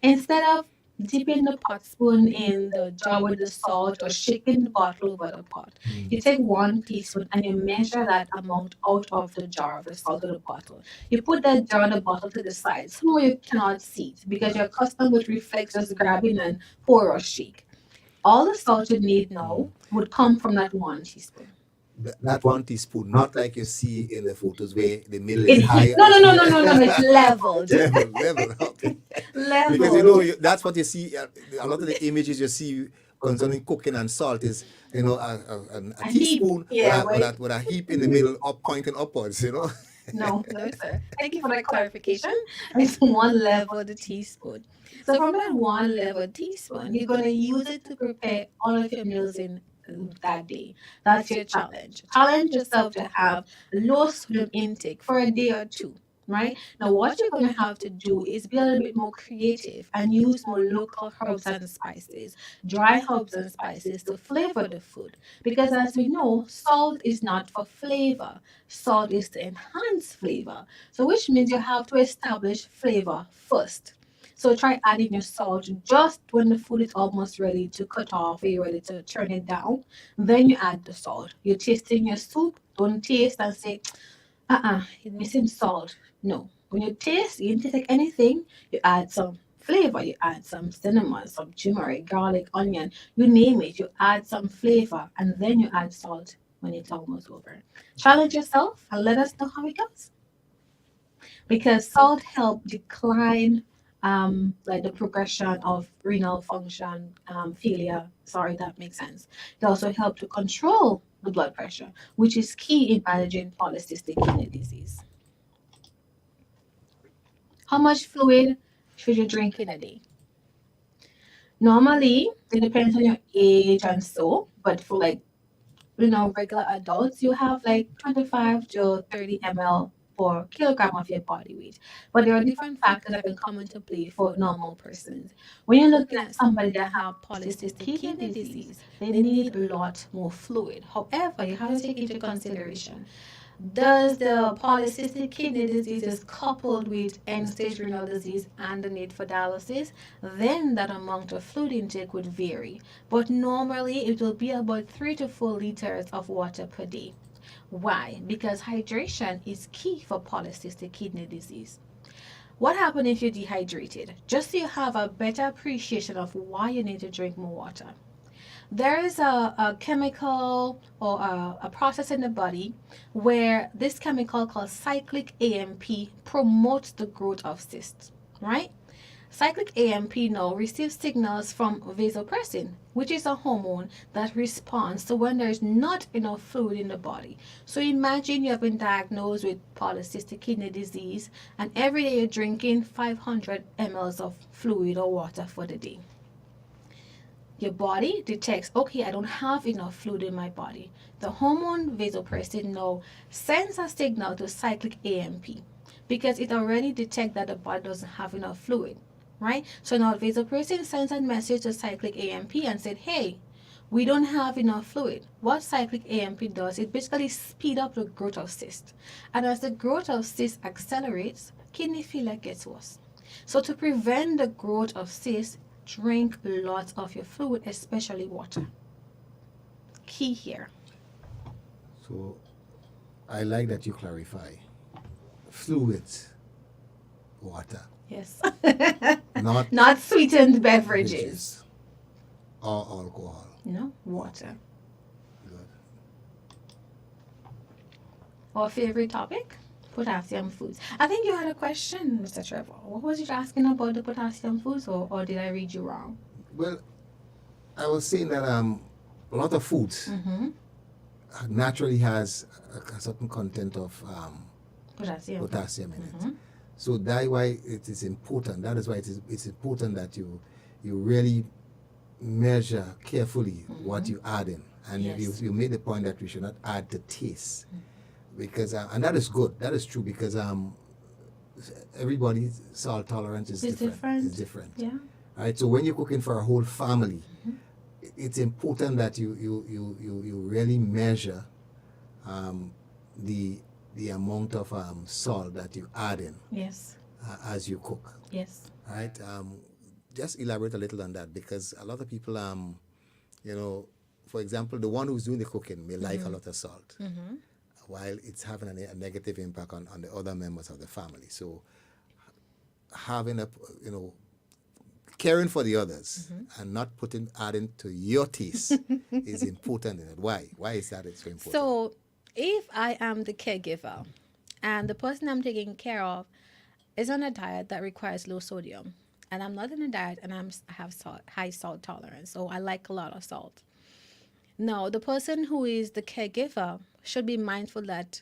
[SPEAKER 2] Instead of dipping the pot spoon in the jar with the salt or shaking the bottle over the pot, you take 1 teaspoon and you measure that amount out of the jar of the salt or the bottle. You put that jar and the bottle to the side. Somewhere you cannot see it because you're accustomed with reflex just grabbing and pour or shake. All the salt you need now would come from that 1 teaspoon.
[SPEAKER 3] That 1 teaspoon, not like you see in the photos where the middle is
[SPEAKER 2] It
[SPEAKER 3] high.
[SPEAKER 2] no no no no no no no. It's leveled.
[SPEAKER 3] Level. Okay. Because
[SPEAKER 2] Leveled.
[SPEAKER 3] that's what you see. A lot of the images you see concerning cooking and salt is a
[SPEAKER 2] A heap.
[SPEAKER 3] teaspoon
[SPEAKER 2] Yeah,
[SPEAKER 3] with a heap in the middle up pointing upwards.
[SPEAKER 2] No, no, sir. Thank you for the clarification. It's one leveled teaspoon. So from that one leveled teaspoon, you're gonna use it to prepare all of your meals in that day. That's your challenge. Challenge yourself to have low sodium intake for a day or two. Right now, what you're going to have to do is be a little bit more creative and use more local herbs and spices, dry herbs and spices to flavor the food. Because as we know, salt is not for flavor, salt is to enhance flavor. So, which means you have to establish flavor first. So try adding your salt just when the food is almost ready to cut off, or you're ready to turn it down. Then you add the salt. You're tasting your soup. Don't taste and say, it's missing salt. No. When you taste, you didn't take anything, you add some flavor. You add some cinnamon, some turmeric, garlic, onion, you name it. You add some flavor and then you add salt when it's almost over. Challenge yourself and let us know how it goes. Because salt help decline like the progression of renal function failure. Sorry, that makes sense. It also help to control the blood pressure, which is key in managing polycystic kidney disease. How much fluid should you drink in a day? Normally, it depends on your age and so, but for like regular adults, you have like 25 to 30 ml per kilogram of your body weight. But there are different factors that can come into play for normal persons. When you're looking at somebody that have polycystic kidney disease, they need a lot more fluid. However, you have to take into consideration, does the polycystic kidney disease is coupled with end-stage renal disease and the need for dialysis, then that amount of fluid intake would vary. But normally it will be about 3 to 4 liters of water per day. Why? Because hydration is key for polycystic kidney disease. What happens if you're dehydrated? Just so you have a better appreciation of why you need to drink more water. There is a chemical or a process in the body where this chemical called cyclic AMP promotes the growth of cysts, right? Cyclic AMP now receives signals from vasopressin, which is a hormone that responds to when there is not enough fluid in the body. So imagine you have been diagnosed with polycystic kidney disease, and every day you're drinking 500 mLs of fluid or water for the day. Your body detects, okay, I don't have enough fluid in my body. The hormone vasopressin now sends a signal to cyclic AMP because it already detects that the body doesn't have enough fluid, right? So now vasopressin sends a message to cyclic AMP and said, hey, we don't have enough fluid. What cyclic AMP does, it basically speeds up the growth of cysts. And as the growth of cysts accelerates, kidney failure gets worse. So to prevent the growth of cysts, drink lots of your fluid, especially water. Key here.
[SPEAKER 3] So I like that you clarify. Fluids, water,
[SPEAKER 2] Yes.
[SPEAKER 3] not
[SPEAKER 2] Not sweetened beverages.
[SPEAKER 3] or alcohol.
[SPEAKER 2] No, water.
[SPEAKER 3] Good.
[SPEAKER 2] Our favorite topic? Potassium foods. I think you had a question, Mr. Trevor. What was you asking about the potassium foods, or did I read you wrong?
[SPEAKER 3] Well, I was saying that a lot of foods naturally has a certain content of potassium in it. So that's why it is important. That is why it's important that you really measure carefully what you add in. And
[SPEAKER 2] Yes.
[SPEAKER 3] you made the point that we should not add the taste. Because and that is good. That is true because everybody's salt tolerance is
[SPEAKER 2] It's
[SPEAKER 3] different. It's
[SPEAKER 2] different.
[SPEAKER 3] different.
[SPEAKER 2] Yeah.
[SPEAKER 3] Right. So when you're cooking for a whole family, it's important that you really measure the amount of salt that you add in
[SPEAKER 2] Yes.
[SPEAKER 3] as you cook.
[SPEAKER 2] Yes.
[SPEAKER 3] Right. Just elaborate a little on that because a lot of people for example, the one who's doing the cooking may like a lot of salt. While it's having a negative impact on the other members of the family. So having caring for the others and not adding to your taste is important in it. Why? Why is that so important?
[SPEAKER 2] So, if I am the caregiver and the person I'm taking care of is on a diet that requires low sodium, and I'm not in a diet and I have high salt tolerance, so I like a lot of salt. Now, the person who is the caregiver should be mindful that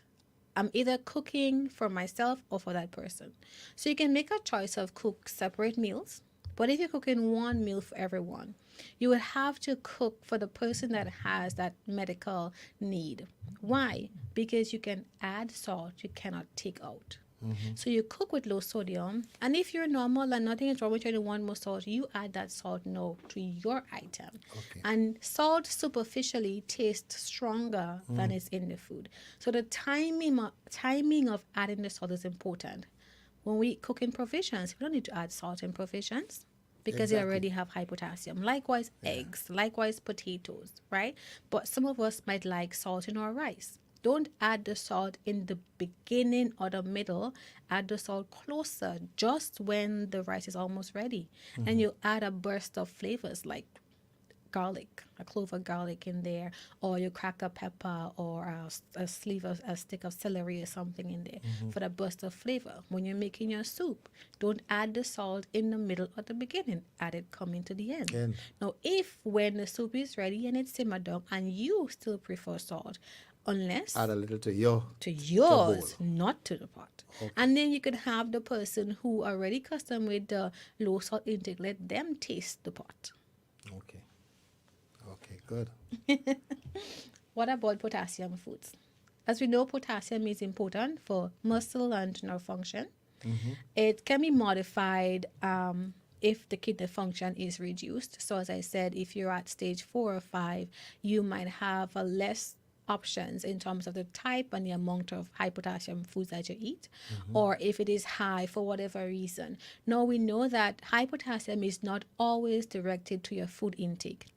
[SPEAKER 2] I'm either cooking for myself or for that person. So you can make a choice of cook separate meals, but if you're cooking one meal for everyone, you would have to cook for the person that has that medical need. Why? Because you can add salt, you cannot take out. So you cook with low sodium, and if you're normal and nothing is wrong with you and you want more salt, you add that salt now to your item.
[SPEAKER 3] Okay.
[SPEAKER 2] And salt superficially tastes stronger than is in the food. So the timing of adding the salt is important. When we cook in provisions, we don't need to add salt in provisions because they
[SPEAKER 3] Exactly.
[SPEAKER 2] already have high potassium. Likewise, eggs, likewise, potatoes, right? But some of us might like salt in our rice. Don't add the salt in the beginning or the middle. Add the salt closer, just when the rice is almost ready. And you add a burst of flavors like garlic, a clove of garlic in there, or you crack a pepper or a stick of celery or something in there for the burst of flavor. When you're making your soup, don't add the salt in the middle or the beginning. Add it coming to the end. Now, if when the soup is ready and it's simmered down and you still prefer salt, unless
[SPEAKER 3] Add a little to yours,
[SPEAKER 2] bowl, not to the pot. Okay. And then you could have the person who already accustomed with the low salt intake, let them taste the pot.
[SPEAKER 3] Okay. Okay, good.
[SPEAKER 2] What about potassium foods? As we know, potassium is important for muscle and nerve function. It can be modified if the kidney function is reduced. So as I said, if you're at stage 4 or 5, you might have a less options in terms of the type and the amount of high potassium foods that you eat, or if it is high for whatever reason. Now we know that high potassium is not always directed to your food intake.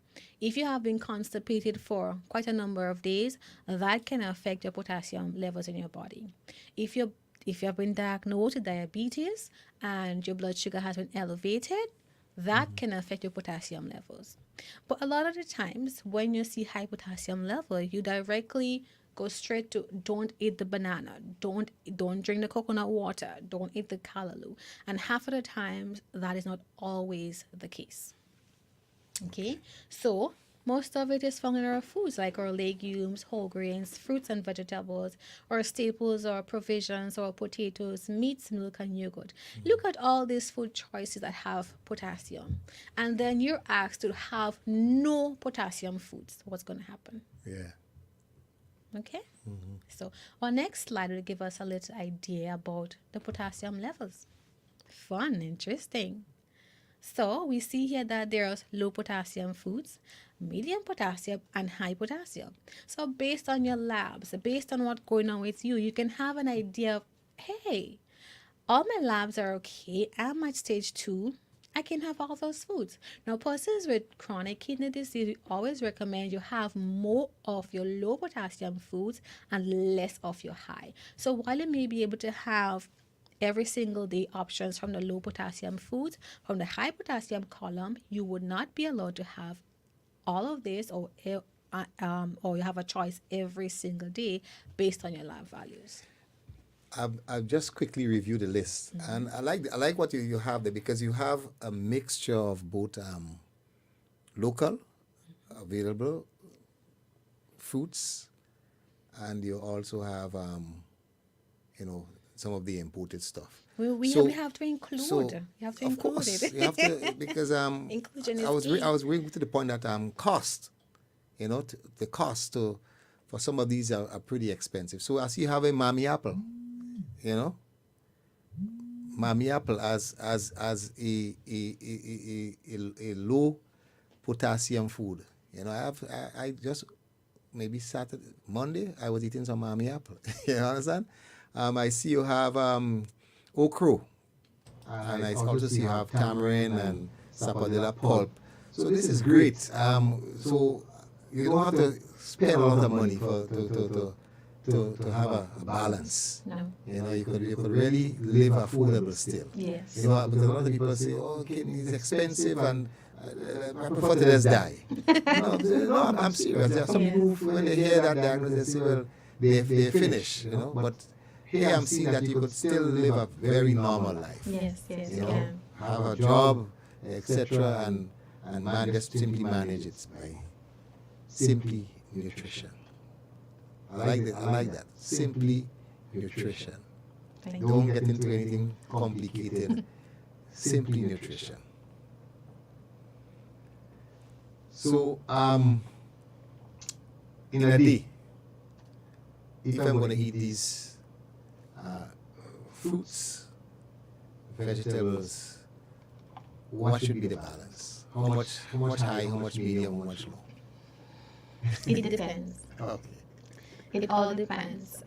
[SPEAKER 2] If you have been constipated for quite a number of days, that can affect your potassium levels in your body. If you have been diagnosed with diabetes and your blood sugar has been elevated, that can affect your potassium levels. But a lot of the times when you see high potassium level, you directly go straight to don't eat the banana, don't drink the coconut water, don't eat the callaloo. And half of the times that is not always the case. Okay, so most of it is found in our foods like our legumes, whole grains, fruits and vegetables, our staples or provisions or potatoes, meats, milk and yogurt. Look at all these food choices that have potassium. And then you're asked to have no potassium foods. What's going to happen?
[SPEAKER 3] Yeah.
[SPEAKER 2] Okay? So our next slide will give us a little idea about the potassium levels. Fun, interesting. So we see here that there's low potassium foods, medium potassium, and high potassium. So based on your labs, based on what's going on with you, you can have an idea of, hey, all my labs are okay. I'm at stage 2. I can have all those foods. Now, persons with chronic kidney disease, we always recommend you have more of your low potassium foods and less of your high. So while you may be able to have every single day options from the low potassium foods, from the high potassium column, you would not be allowed to have all of this or you have a choice every single day based on your lab values.
[SPEAKER 3] I've just quickly reviewed the list, and I like what you have there, because you have a mixture of both local available fruits, and you also have some of the imported stuff.
[SPEAKER 2] We have to include. You have to
[SPEAKER 3] of
[SPEAKER 2] include
[SPEAKER 3] course,
[SPEAKER 2] it.
[SPEAKER 3] you have to, because
[SPEAKER 2] Inclusion is
[SPEAKER 3] I was
[SPEAKER 2] key.
[SPEAKER 3] bringing to the point that cost, the cost for some of these are pretty expensive. So I see you have a Mammy apple, Mammy apple as a low potassium food. I just maybe Saturday, Monday, I was eating some Mammy apple. You understand? I see you have okra, and I also see you have tamarind and sapodilla pulp. So this is great. So you don't have to spend a lot of money to have a balance.
[SPEAKER 2] No.
[SPEAKER 3] You could really live affordable still.
[SPEAKER 2] Yes.
[SPEAKER 3] Because a lot of people say, "Oh, kidney is expensive, and I prefer to just die." No, I'm serious. There are some people who, when they hear that diagnosis, they say, "Well, they're finished," But here I'm seeing that you could still live a very normal life.
[SPEAKER 2] Yes, you can.
[SPEAKER 3] Have a job, etc., and just simply manage it by simply nutrition. I like that. Simply nutrition.
[SPEAKER 2] Thank you.
[SPEAKER 3] Don't get into anything complicated. Simply nutrition. So, in a day, if I'm going to eat these fruits, vegetables, what should be the balance? How much high, how much medium, how much low?
[SPEAKER 2] It depends.
[SPEAKER 3] Okay.
[SPEAKER 2] It all depends.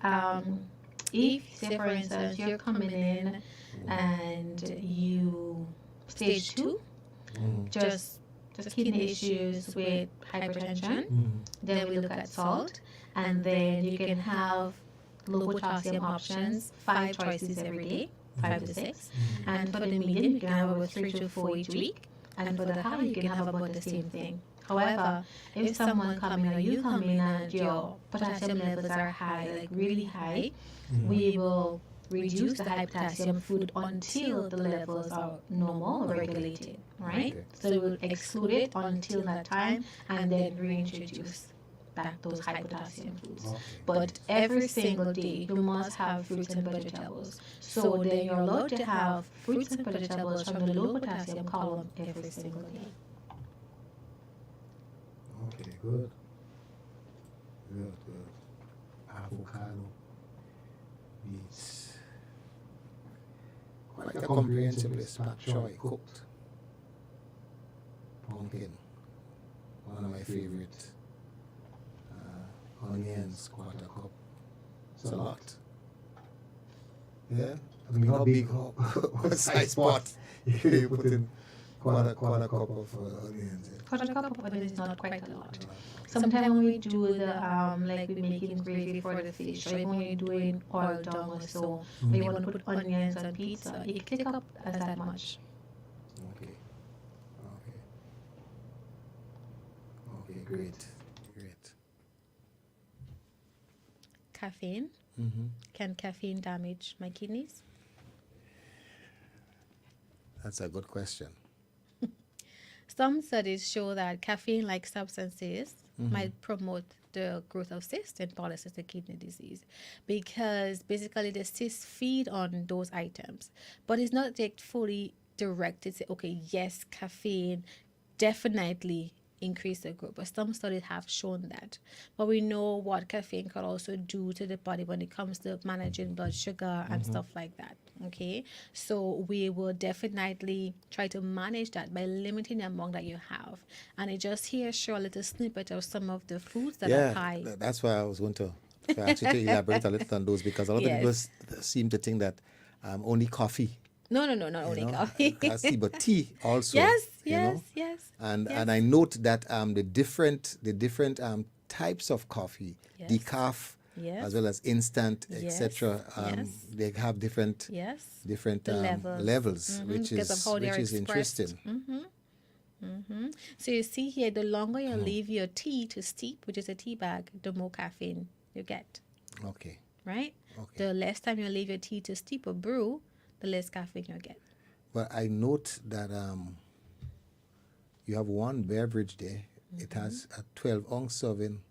[SPEAKER 2] If, say for instance, you're coming in and you stage 2, just kidney issues with hypertension, then we look at salt, and then you can have low potassium options, 5 choices every day, 5 to 6, and for the medium you can have about 3 to 4 each week, and for the high you can have about the same thing. However, if someone come in or you come in and your potassium levels are high, like really high, we will reduce the high potassium food until the levels are normal or regulated, right?
[SPEAKER 3] Okay.
[SPEAKER 2] So we'll exclude it until that time and then reintroduce back those high potassium foods.
[SPEAKER 3] Okay.
[SPEAKER 2] But every single day you must have fruits and vegetables. So then you're allowed to have fruits and vegetables from the low potassium column every single day.
[SPEAKER 3] Okay, good. Good. Avocado, beets. Quite a comprehensive list. Pak choy, cooked. Pumpkin, one of my favorites. Onions, quarter cup. It's a lot. Yeah? I mean, how big, what size pot you put in quarter cup of onions?
[SPEAKER 2] Quarter cup of onions is not quite a lot. Sometimes when we do the like we making gravy for the fish, or even when you're doing oil down or so, when you want to put onions on pizza, it take up as that much.
[SPEAKER 3] Okay, great.
[SPEAKER 2] caffeine. Can caffeine damage my kidneys?
[SPEAKER 3] That's a good question.
[SPEAKER 2] Some studies show that caffeine-like substances might promote the growth of cysts and polycystic kidney disease because basically the cysts feed on those items. But it's not like fully directed to say, okay, yes, caffeine definitely increase the growth. But some studies have shown that. But we know what caffeine can also do to the body when it comes to managing blood sugar and stuff like that. Okay, so we will definitely try to manage that by limiting the amount that you have. And I just here show a little snippet of some of the foods that are high.
[SPEAKER 3] That's why I was going to ask you to elaborate a little on those, because a lot of people seem to think that only coffee.
[SPEAKER 2] No, not only coffee.
[SPEAKER 3] Coffee, but tea also.
[SPEAKER 2] Yes.
[SPEAKER 3] And I note that the different types of coffee, decaf, as well as instant, etc. They have different levels, which is interesting.
[SPEAKER 2] So you see here, the longer you leave your tea to steep, which is a tea bag, the more caffeine you get.
[SPEAKER 3] Okay.
[SPEAKER 2] Right?
[SPEAKER 3] Okay.
[SPEAKER 2] The less time you leave your tea to steep or brew, the less caffeine you get.
[SPEAKER 3] But I note that you have one beverage there. It has a 12-ounce serving.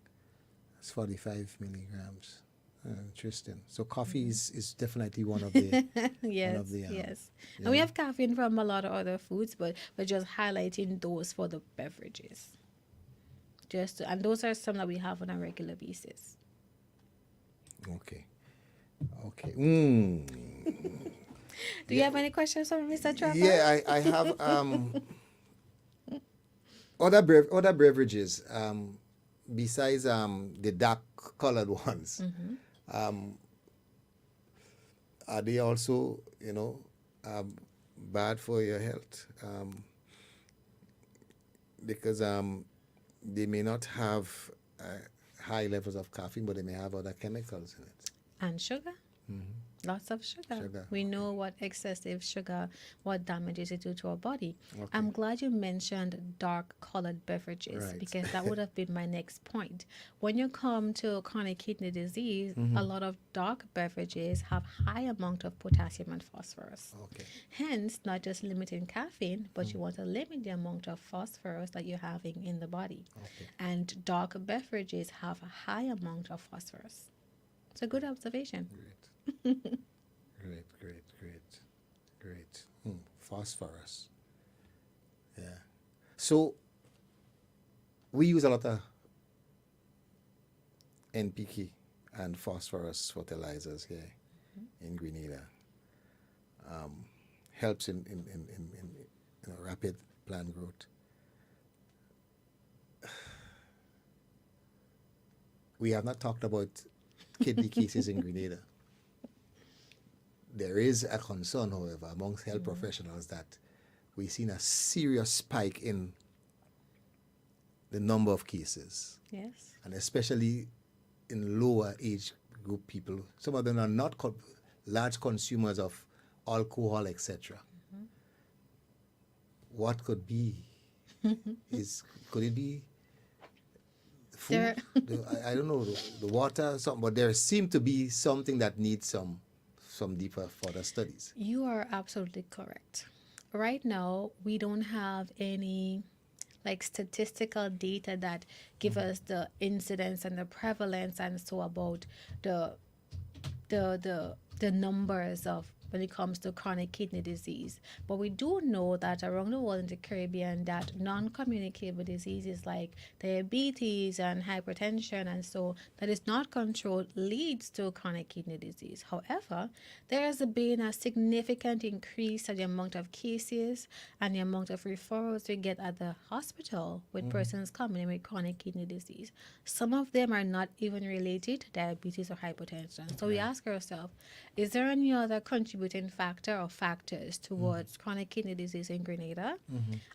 [SPEAKER 3] It's 45 milligrams. Interesting. So coffee is definitely one of the
[SPEAKER 2] yes. And we have caffeine from a lot of other foods, but we're just highlighting those for the beverages. And those are some that we have on a regular basis.
[SPEAKER 3] Okay.
[SPEAKER 2] Do you have any questions for Mr. Trevor?
[SPEAKER 3] Yeah, I have other beverages besides the dark colored ones. Are they also, bad for your health? Because they may not have high levels of caffeine, but they may have other chemicals in it.
[SPEAKER 2] And sugar. Lots of sugar. We know what excessive sugar, what damages it do to our body. Okay. I'm glad you mentioned dark colored beverages, because that would have been my next point. When you come to chronic kidney disease, a lot of dark beverages have high amount of potassium and phosphorus.
[SPEAKER 3] Okay.
[SPEAKER 2] Hence, not just limiting caffeine, but you want to limit the amount of phosphorus that you're having in the body.
[SPEAKER 3] Okay.
[SPEAKER 2] And dark beverages have a high amount of phosphorus. It's a good observation.
[SPEAKER 3] Great. Phosphorus. Yeah. So we use a lot of NPK and phosphorus fertilizers here in Grenada. Helps in rapid plant growth. We have not talked about kidney cases in Grenada. There is a concern, however, amongst health professionals that we've seen a serious spike in the number of cases.
[SPEAKER 2] Yes.
[SPEAKER 3] And especially in lower age group people. Some of them are not large consumers of alcohol, etc. What could be? Could it be food? I don't know, the water, something, but there seems to be something that needs some deeper further studies.
[SPEAKER 2] You are absolutely correct. Right now, we don't have any statistical data that give us the incidence and the prevalence and so about the numbers of when it comes to chronic kidney disease. But we do know that around the world in the Caribbean that non-communicable diseases like diabetes and hypertension and so that is not controlled leads to chronic kidney disease. However, there has been a significant increase in the amount of cases and the amount of referrals we get at the hospital with persons coming in with chronic kidney disease. Some of them are not even related to diabetes or hypertension. So we ask ourselves, is there any other contributing factor or factors towards chronic kidney disease in Grenada?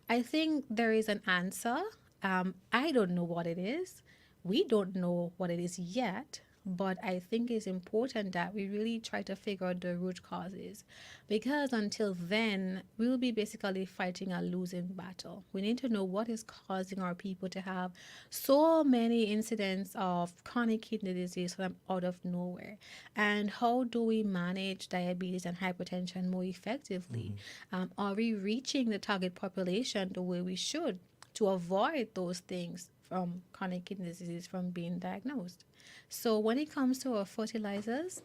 [SPEAKER 2] I think there is an answer. I don't know what it is. We don't know what it is yet, But I think it's important that we really try to figure out the root causes, because until then, we will be basically fighting a losing battle. We need to know what is causing our people to have so many incidents of chronic kidney disease from out of nowhere. And how do we manage diabetes and hypertension more effectively? Are we reaching the target population the way we should to avoid those things from chronic kidney disease from being diagnosed? So when it comes to our fertilizers,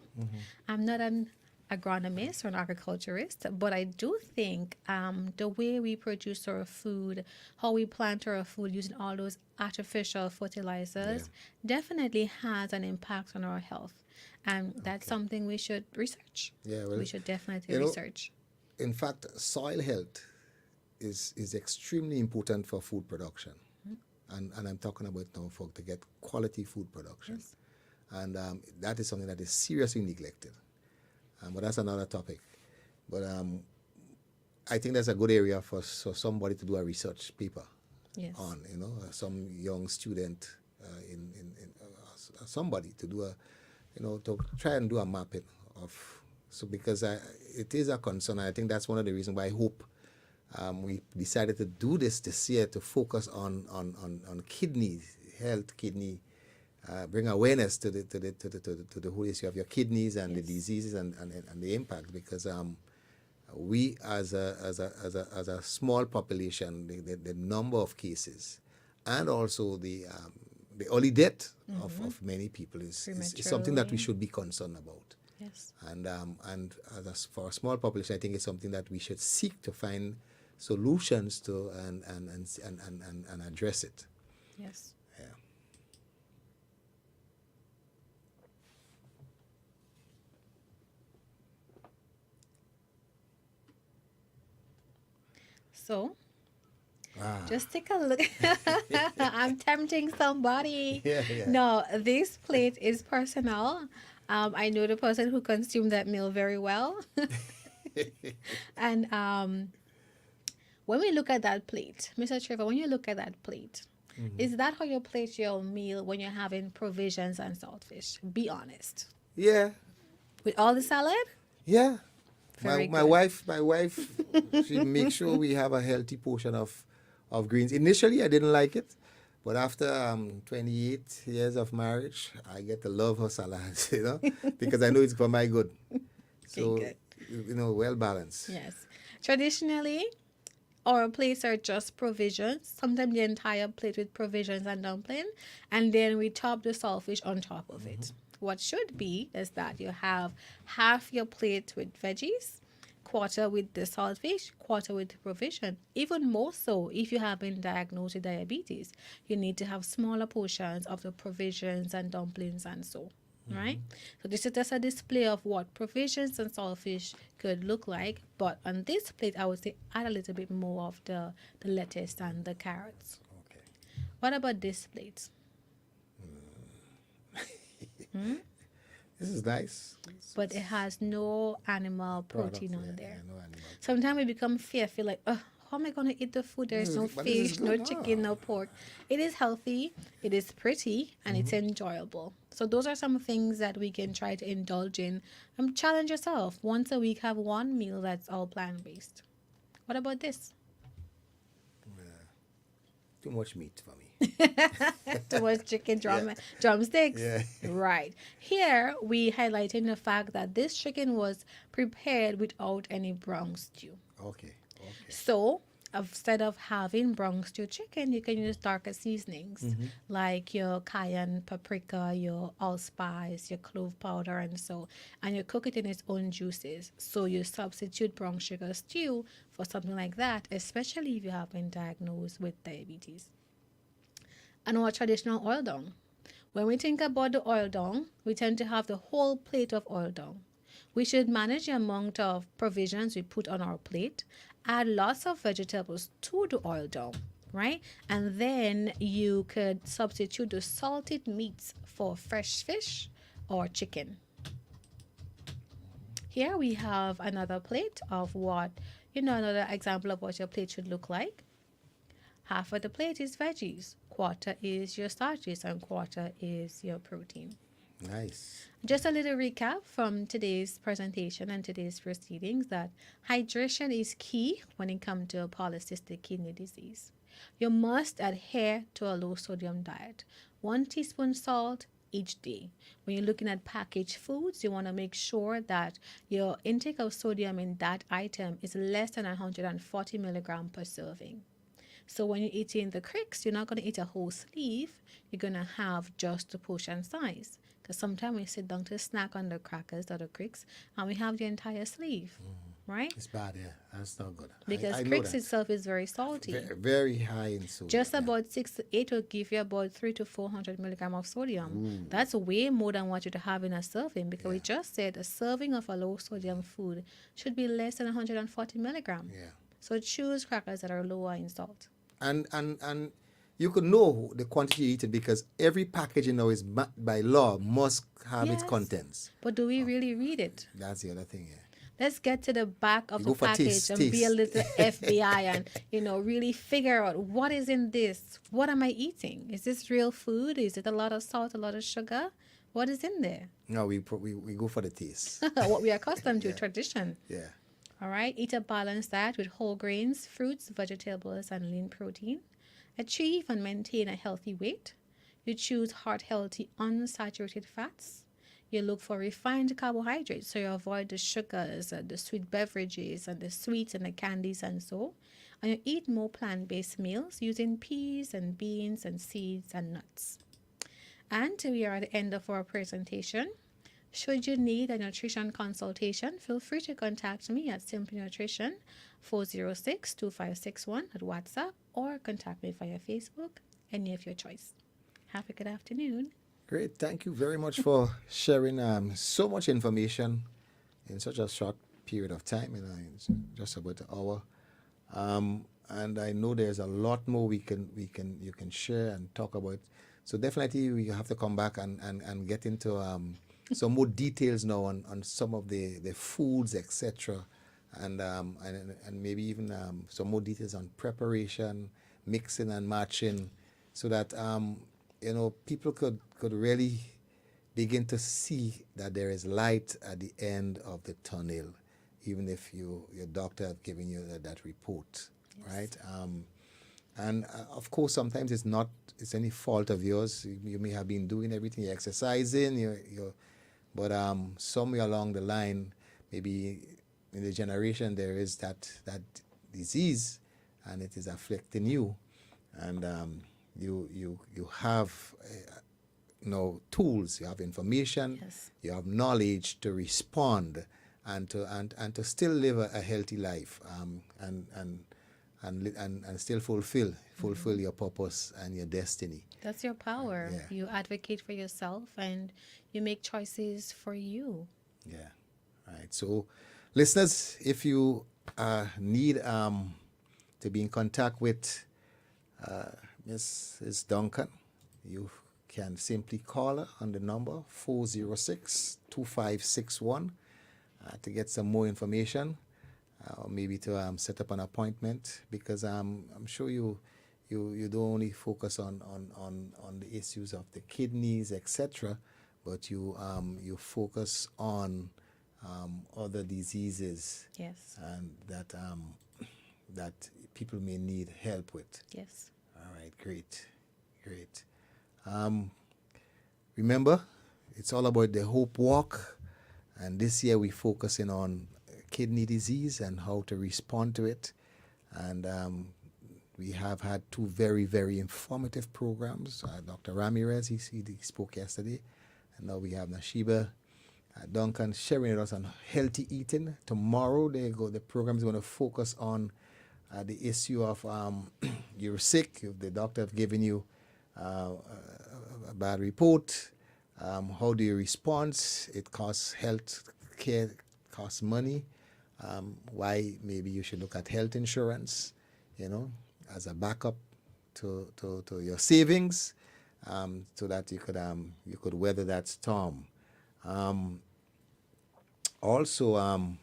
[SPEAKER 2] I'm not an agronomist or an agriculturist, but I do think the way we produce our food, how we plant our food using all those artificial fertilizers, definitely has an impact on our health. And that's something we should research.
[SPEAKER 3] Yeah, well,
[SPEAKER 2] We should definitely
[SPEAKER 3] you know,
[SPEAKER 2] research.
[SPEAKER 3] in fact, soil health is extremely important for food production. And I'm talking about now for to get quality food production.
[SPEAKER 2] Yes.
[SPEAKER 3] And that is something that is seriously neglected. But that's another topic. But I think that's a good area for somebody to do a research paper
[SPEAKER 2] Yes.
[SPEAKER 3] on, some young student somebody to do to try and do a mapping of, so because it is a concern. I think that's one of the reasons why I hope we decided to do this year, to focus on kidney health, bring awareness to the whole issue of your kidneys and the diseases and the impact, because we as a small population, the number of cases and also the early death of many people is something that we should be concerned about.
[SPEAKER 2] Yes.
[SPEAKER 3] And for a small population, I think it's something that we should seek to find solutions to and address it.
[SPEAKER 2] Yes.
[SPEAKER 3] Yeah.
[SPEAKER 2] So, just take a look. I'm tempting somebody.
[SPEAKER 3] Yeah.
[SPEAKER 2] No, this plate is personal. I know the person who consumed that meal very well. And when we look at that plate, Mr. Trevor, when you look at that plate, is that how you plate your meal when you're having provisions and saltfish? Be honest.
[SPEAKER 3] Yeah.
[SPEAKER 2] With all the salad?
[SPEAKER 3] Yeah.
[SPEAKER 2] Very
[SPEAKER 3] My
[SPEAKER 2] good.
[SPEAKER 3] wife, she makes sure we have a healthy portion of greens. Initially, I didn't like it, but after 28 years of marriage, I get to love her salads, because I know it's for my good. So,
[SPEAKER 2] Okay, good.
[SPEAKER 3] Well balanced.
[SPEAKER 2] Yes. Traditionally, our plates are just provisions, sometimes the entire plate with provisions and dumpling, and then we top the saltfish on top of it. What should be is that you have half your plate with veggies, quarter with the saltfish, quarter with the provision. Even more so, if you have been diagnosed with diabetes, you need to have smaller portions of the provisions and dumplings and so. Right? So this is just a display of what provisions and saltfish could look like. But on this plate, I would say add a little bit more of the lettuce and the carrots.
[SPEAKER 3] Okay.
[SPEAKER 2] What about this plate?
[SPEAKER 3] This is nice.
[SPEAKER 2] But it has no animal protein on there.
[SPEAKER 3] Yeah, no animal.
[SPEAKER 2] Sometimes we become fearful, like, how am I going to eat the food? There's no
[SPEAKER 3] But this is
[SPEAKER 2] fish, no
[SPEAKER 3] good.
[SPEAKER 2] chicken, no pork. It is healthy, it is pretty, and it's enjoyable. So those are some things that we can try to indulge in. Challenge yourself. Once a week, have one meal that's all plant-based. What about this?
[SPEAKER 3] Too much meat for me.
[SPEAKER 2] Too much chicken drumsticks.
[SPEAKER 3] Yeah.
[SPEAKER 2] Right. Here, we highlighting the fact that this chicken was prepared without any brown stew.
[SPEAKER 3] Okay.
[SPEAKER 2] So, instead of having brown stew chicken, you can use darker seasonings like your cayenne paprika, your allspice, your clove powder, and you cook it in its own juices. So you substitute brown sugar stew for something like that, especially if you have been diagnosed with diabetes. And our traditional oil dung. When we think about the oil dung, we tend to have the whole plate of oil dung. We should manage the amount of provisions we put on our plate, add lots of vegetables to the oil dung, right? And then you could substitute the salted meats for fresh fish or chicken. Here we have another plate of another example of what your plate should look like. Half of the plate is veggies, quarter is your starches, and quarter is your protein.
[SPEAKER 3] Nice.
[SPEAKER 2] Just a little recap from today's presentation and today's proceedings that hydration is key when it comes to polycystic kidney disease. You must adhere to a low sodium diet. 1 teaspoon salt each day. When you're looking at packaged foods, you want to make sure that your intake of sodium in that item is less than 140 milligram per serving. So when you're eating the cricks, you're not going to eat a whole sleeve. You're going to have just the portion size. Because sometimes we sit down to snack on the crackers or the cricks, and we have the entire sleeve, right?
[SPEAKER 3] It's bad, yeah. That's not good.
[SPEAKER 2] Because
[SPEAKER 3] I know
[SPEAKER 2] cricks
[SPEAKER 3] that.
[SPEAKER 2] itself is very salty.
[SPEAKER 3] Very high in sodium.
[SPEAKER 2] Just about 6 to 8 will give you about 300 to 400 milligram of sodium. That's way more than what you'd have in a serving, because we just said a serving of a low sodium food should be less than 140 milligram.
[SPEAKER 3] Yeah.
[SPEAKER 2] So choose crackers that are lower in salt.
[SPEAKER 3] And you could know the quantity you eat because every packaging now is by law must have its
[SPEAKER 2] Yes.
[SPEAKER 3] contents.
[SPEAKER 2] But do we really read it?
[SPEAKER 3] That's the other thing, yeah.
[SPEAKER 2] Let's get to the back of
[SPEAKER 3] You
[SPEAKER 2] the
[SPEAKER 3] go for
[SPEAKER 2] package
[SPEAKER 3] taste,
[SPEAKER 2] and be a
[SPEAKER 3] taste.
[SPEAKER 2] little FBI and, really figure out what is in this. What am I eating? Is this real food? Is it a lot of salt, a lot of sugar? What is in there?
[SPEAKER 3] No, we go for the taste.
[SPEAKER 2] What we are accustomed to, tradition.
[SPEAKER 3] Yeah.
[SPEAKER 2] All right. Eat a balanced diet with whole grains, fruits, vegetables, and lean protein. Achieve and maintain a healthy weight. You choose heart-healthy, unsaturated fats. You look for refined carbohydrates, so you avoid the sugars, the sweet beverages, and the sweets and the candies and so. And you eat more plant-based meals using peas and beans and seeds and nuts. And we are at the end of our presentation. Should you need a nutrition consultation, feel free to contact me at Simply Nutrition 406-2561 at WhatsApp or contact me via Facebook, any of your choice. Have a good afternoon.
[SPEAKER 3] Great. Thank you very much for sharing so much information in such a short period of time. It's just about an hour. And I know there's a lot more you can share and talk about. So definitely we have to come back and get into some more details now on some of the foods, etc. And maybe even some more details on preparation, mixing and matching, so that people could really begin to see that there is light at the end of the tunnel, even if your doctor have given you that report, right? And of course, sometimes it's any fault of yours. You may have been doing everything, you're exercising, but somewhere along the line, maybe in the generation, there is that disease, and it is afflicting you, and you have tools, you have information,
[SPEAKER 2] Yes.
[SPEAKER 3] you have knowledge to respond and to still live a healthy life, and still fulfill your purpose and your destiny.
[SPEAKER 2] That's your power.
[SPEAKER 3] Yeah.
[SPEAKER 2] You advocate for yourself and you make choices for you.
[SPEAKER 3] Yeah. Right. So, listeners, if you need to be in contact with Mrs. Duncan, you can simply call her on the number 406-2561 to get some more information, or maybe to set up an appointment, because I'm sure you don't only focus on the issues of the kidneys, etc., but you focus on other diseases,
[SPEAKER 2] Yes.
[SPEAKER 3] and that people may need help with.
[SPEAKER 2] Yes.
[SPEAKER 3] All right, great. Remember, it's all about the Hope Walk, and this year we're focusing on kidney disease and how to respond to it. And we have had two very, very informative programs. Dr. Ramirez, he spoke yesterday, and now we have Nashiba Duncan sharing with us on healthy eating. Tomorrow, the program is going to focus on the issue of you're sick, the doctor have given you a bad report. How do you respond? It costs health care, costs money. Why maybe you should look at health insurance, as a backup to your savings, so that you could weather that storm. Also, on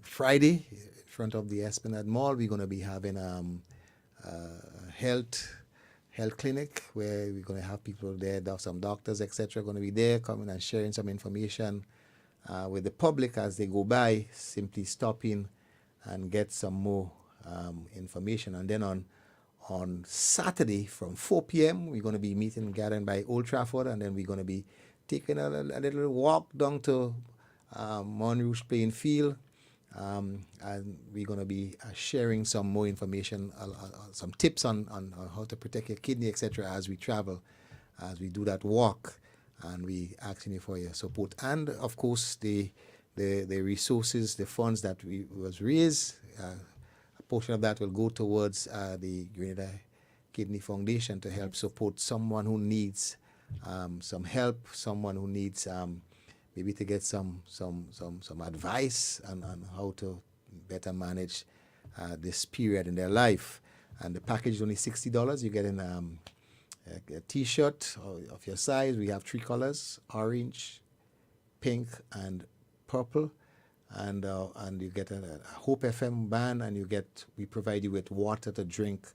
[SPEAKER 3] Friday, in front of the Esplanade Mall, we're going to be having health health clinic where we're going to have people there, some doctors, etc., going to be there coming and sharing some information with the public as they go by. Simply stop in and get some more information. And then on Saturday from 4 p.m. we're going to be gathering by Old Trafford, and then we're going to be taking a little walk down to Monrouge playing field, and we're going to be sharing some more information, some tips on how to protect your kidney, etc., as we travel, as we do that walk, and we asking you for your support. And of course the resources, the funds that was raised, a portion of that will go towards the Grenada Kidney Foundation to help support someone who needs some help, someone who needs maybe to get some advice on how to better manage this period in their life. And the package is only $60. You get a T-shirt of your size. We have 3 colors: orange, pink, and purple. And you get a Hope FM band, and we provide you with water to drink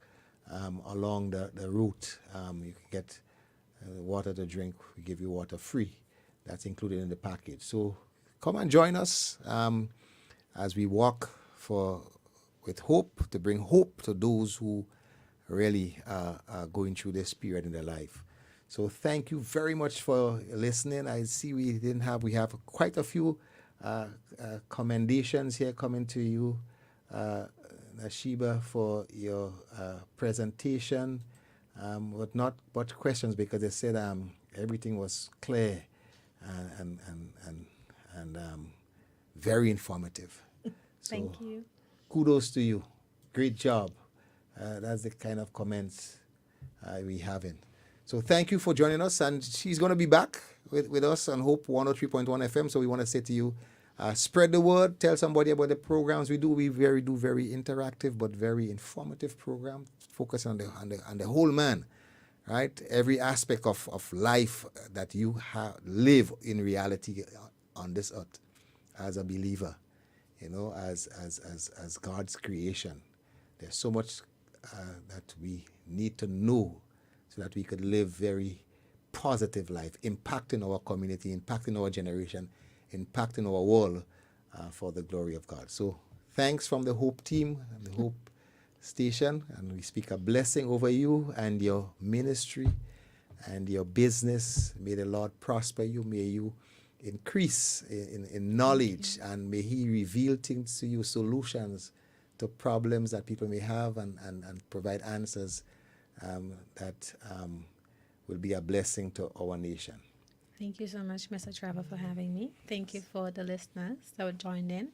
[SPEAKER 3] along the route. You can get water to drink. We give you water free. That's included in the package. So come and join us as we walk with hope, to bring hope to those who really are going through this period in their life. So thank you very much for listening. I see we have quite a few commendations here coming to you, Nashiba, for your presentation, but not much questions, because they said everything was clear and very informative.
[SPEAKER 2] Thank you.
[SPEAKER 3] Kudos to you. Great job. That's the kind of comments we having. So thank you for joining us, and she's going to be back with us on Hope 103.1 FM. So we want to say to you, spread the word, tell somebody about the programs we do. We do very interactive but very informative program, focus on the whole man, right? Every aspect of life that you live in reality on this earth as a believer, as God's creation. There's so much that we need to know so that we could live very positive life, impacting our community, impacting our generation, impacting our world for the glory of God. So thanks from the Hope team and the Hope station, and we speak a blessing over you and your ministry and your business. May the Lord prosper you. May you increase in knowledge, and may He reveal things to you, solutions to problems that people may have, and provide answers that will be a blessing to our nation.
[SPEAKER 2] Thank you so much, Mr. Trevor, for having me. Thank you for the listeners that joined in.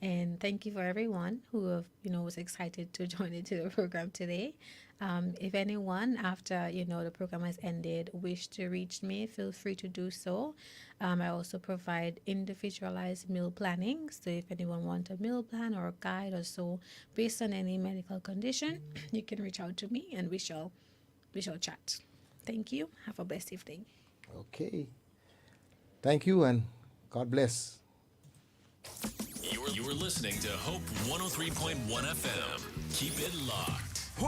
[SPEAKER 2] And thank you for everyone who was excited to join into the program today. If anyone, after, the program has ended, wish to reach me, feel free to do so. I also provide individualized meal planning. So if anyone wants a meal plan or a guide or so based on any medical condition, you can reach out to me and we shall chat. Thank you. Have a blessed evening.
[SPEAKER 3] Okay. Thank you, and God bless.
[SPEAKER 4] You were listening to Hope 103.1 FM. Keep it locked.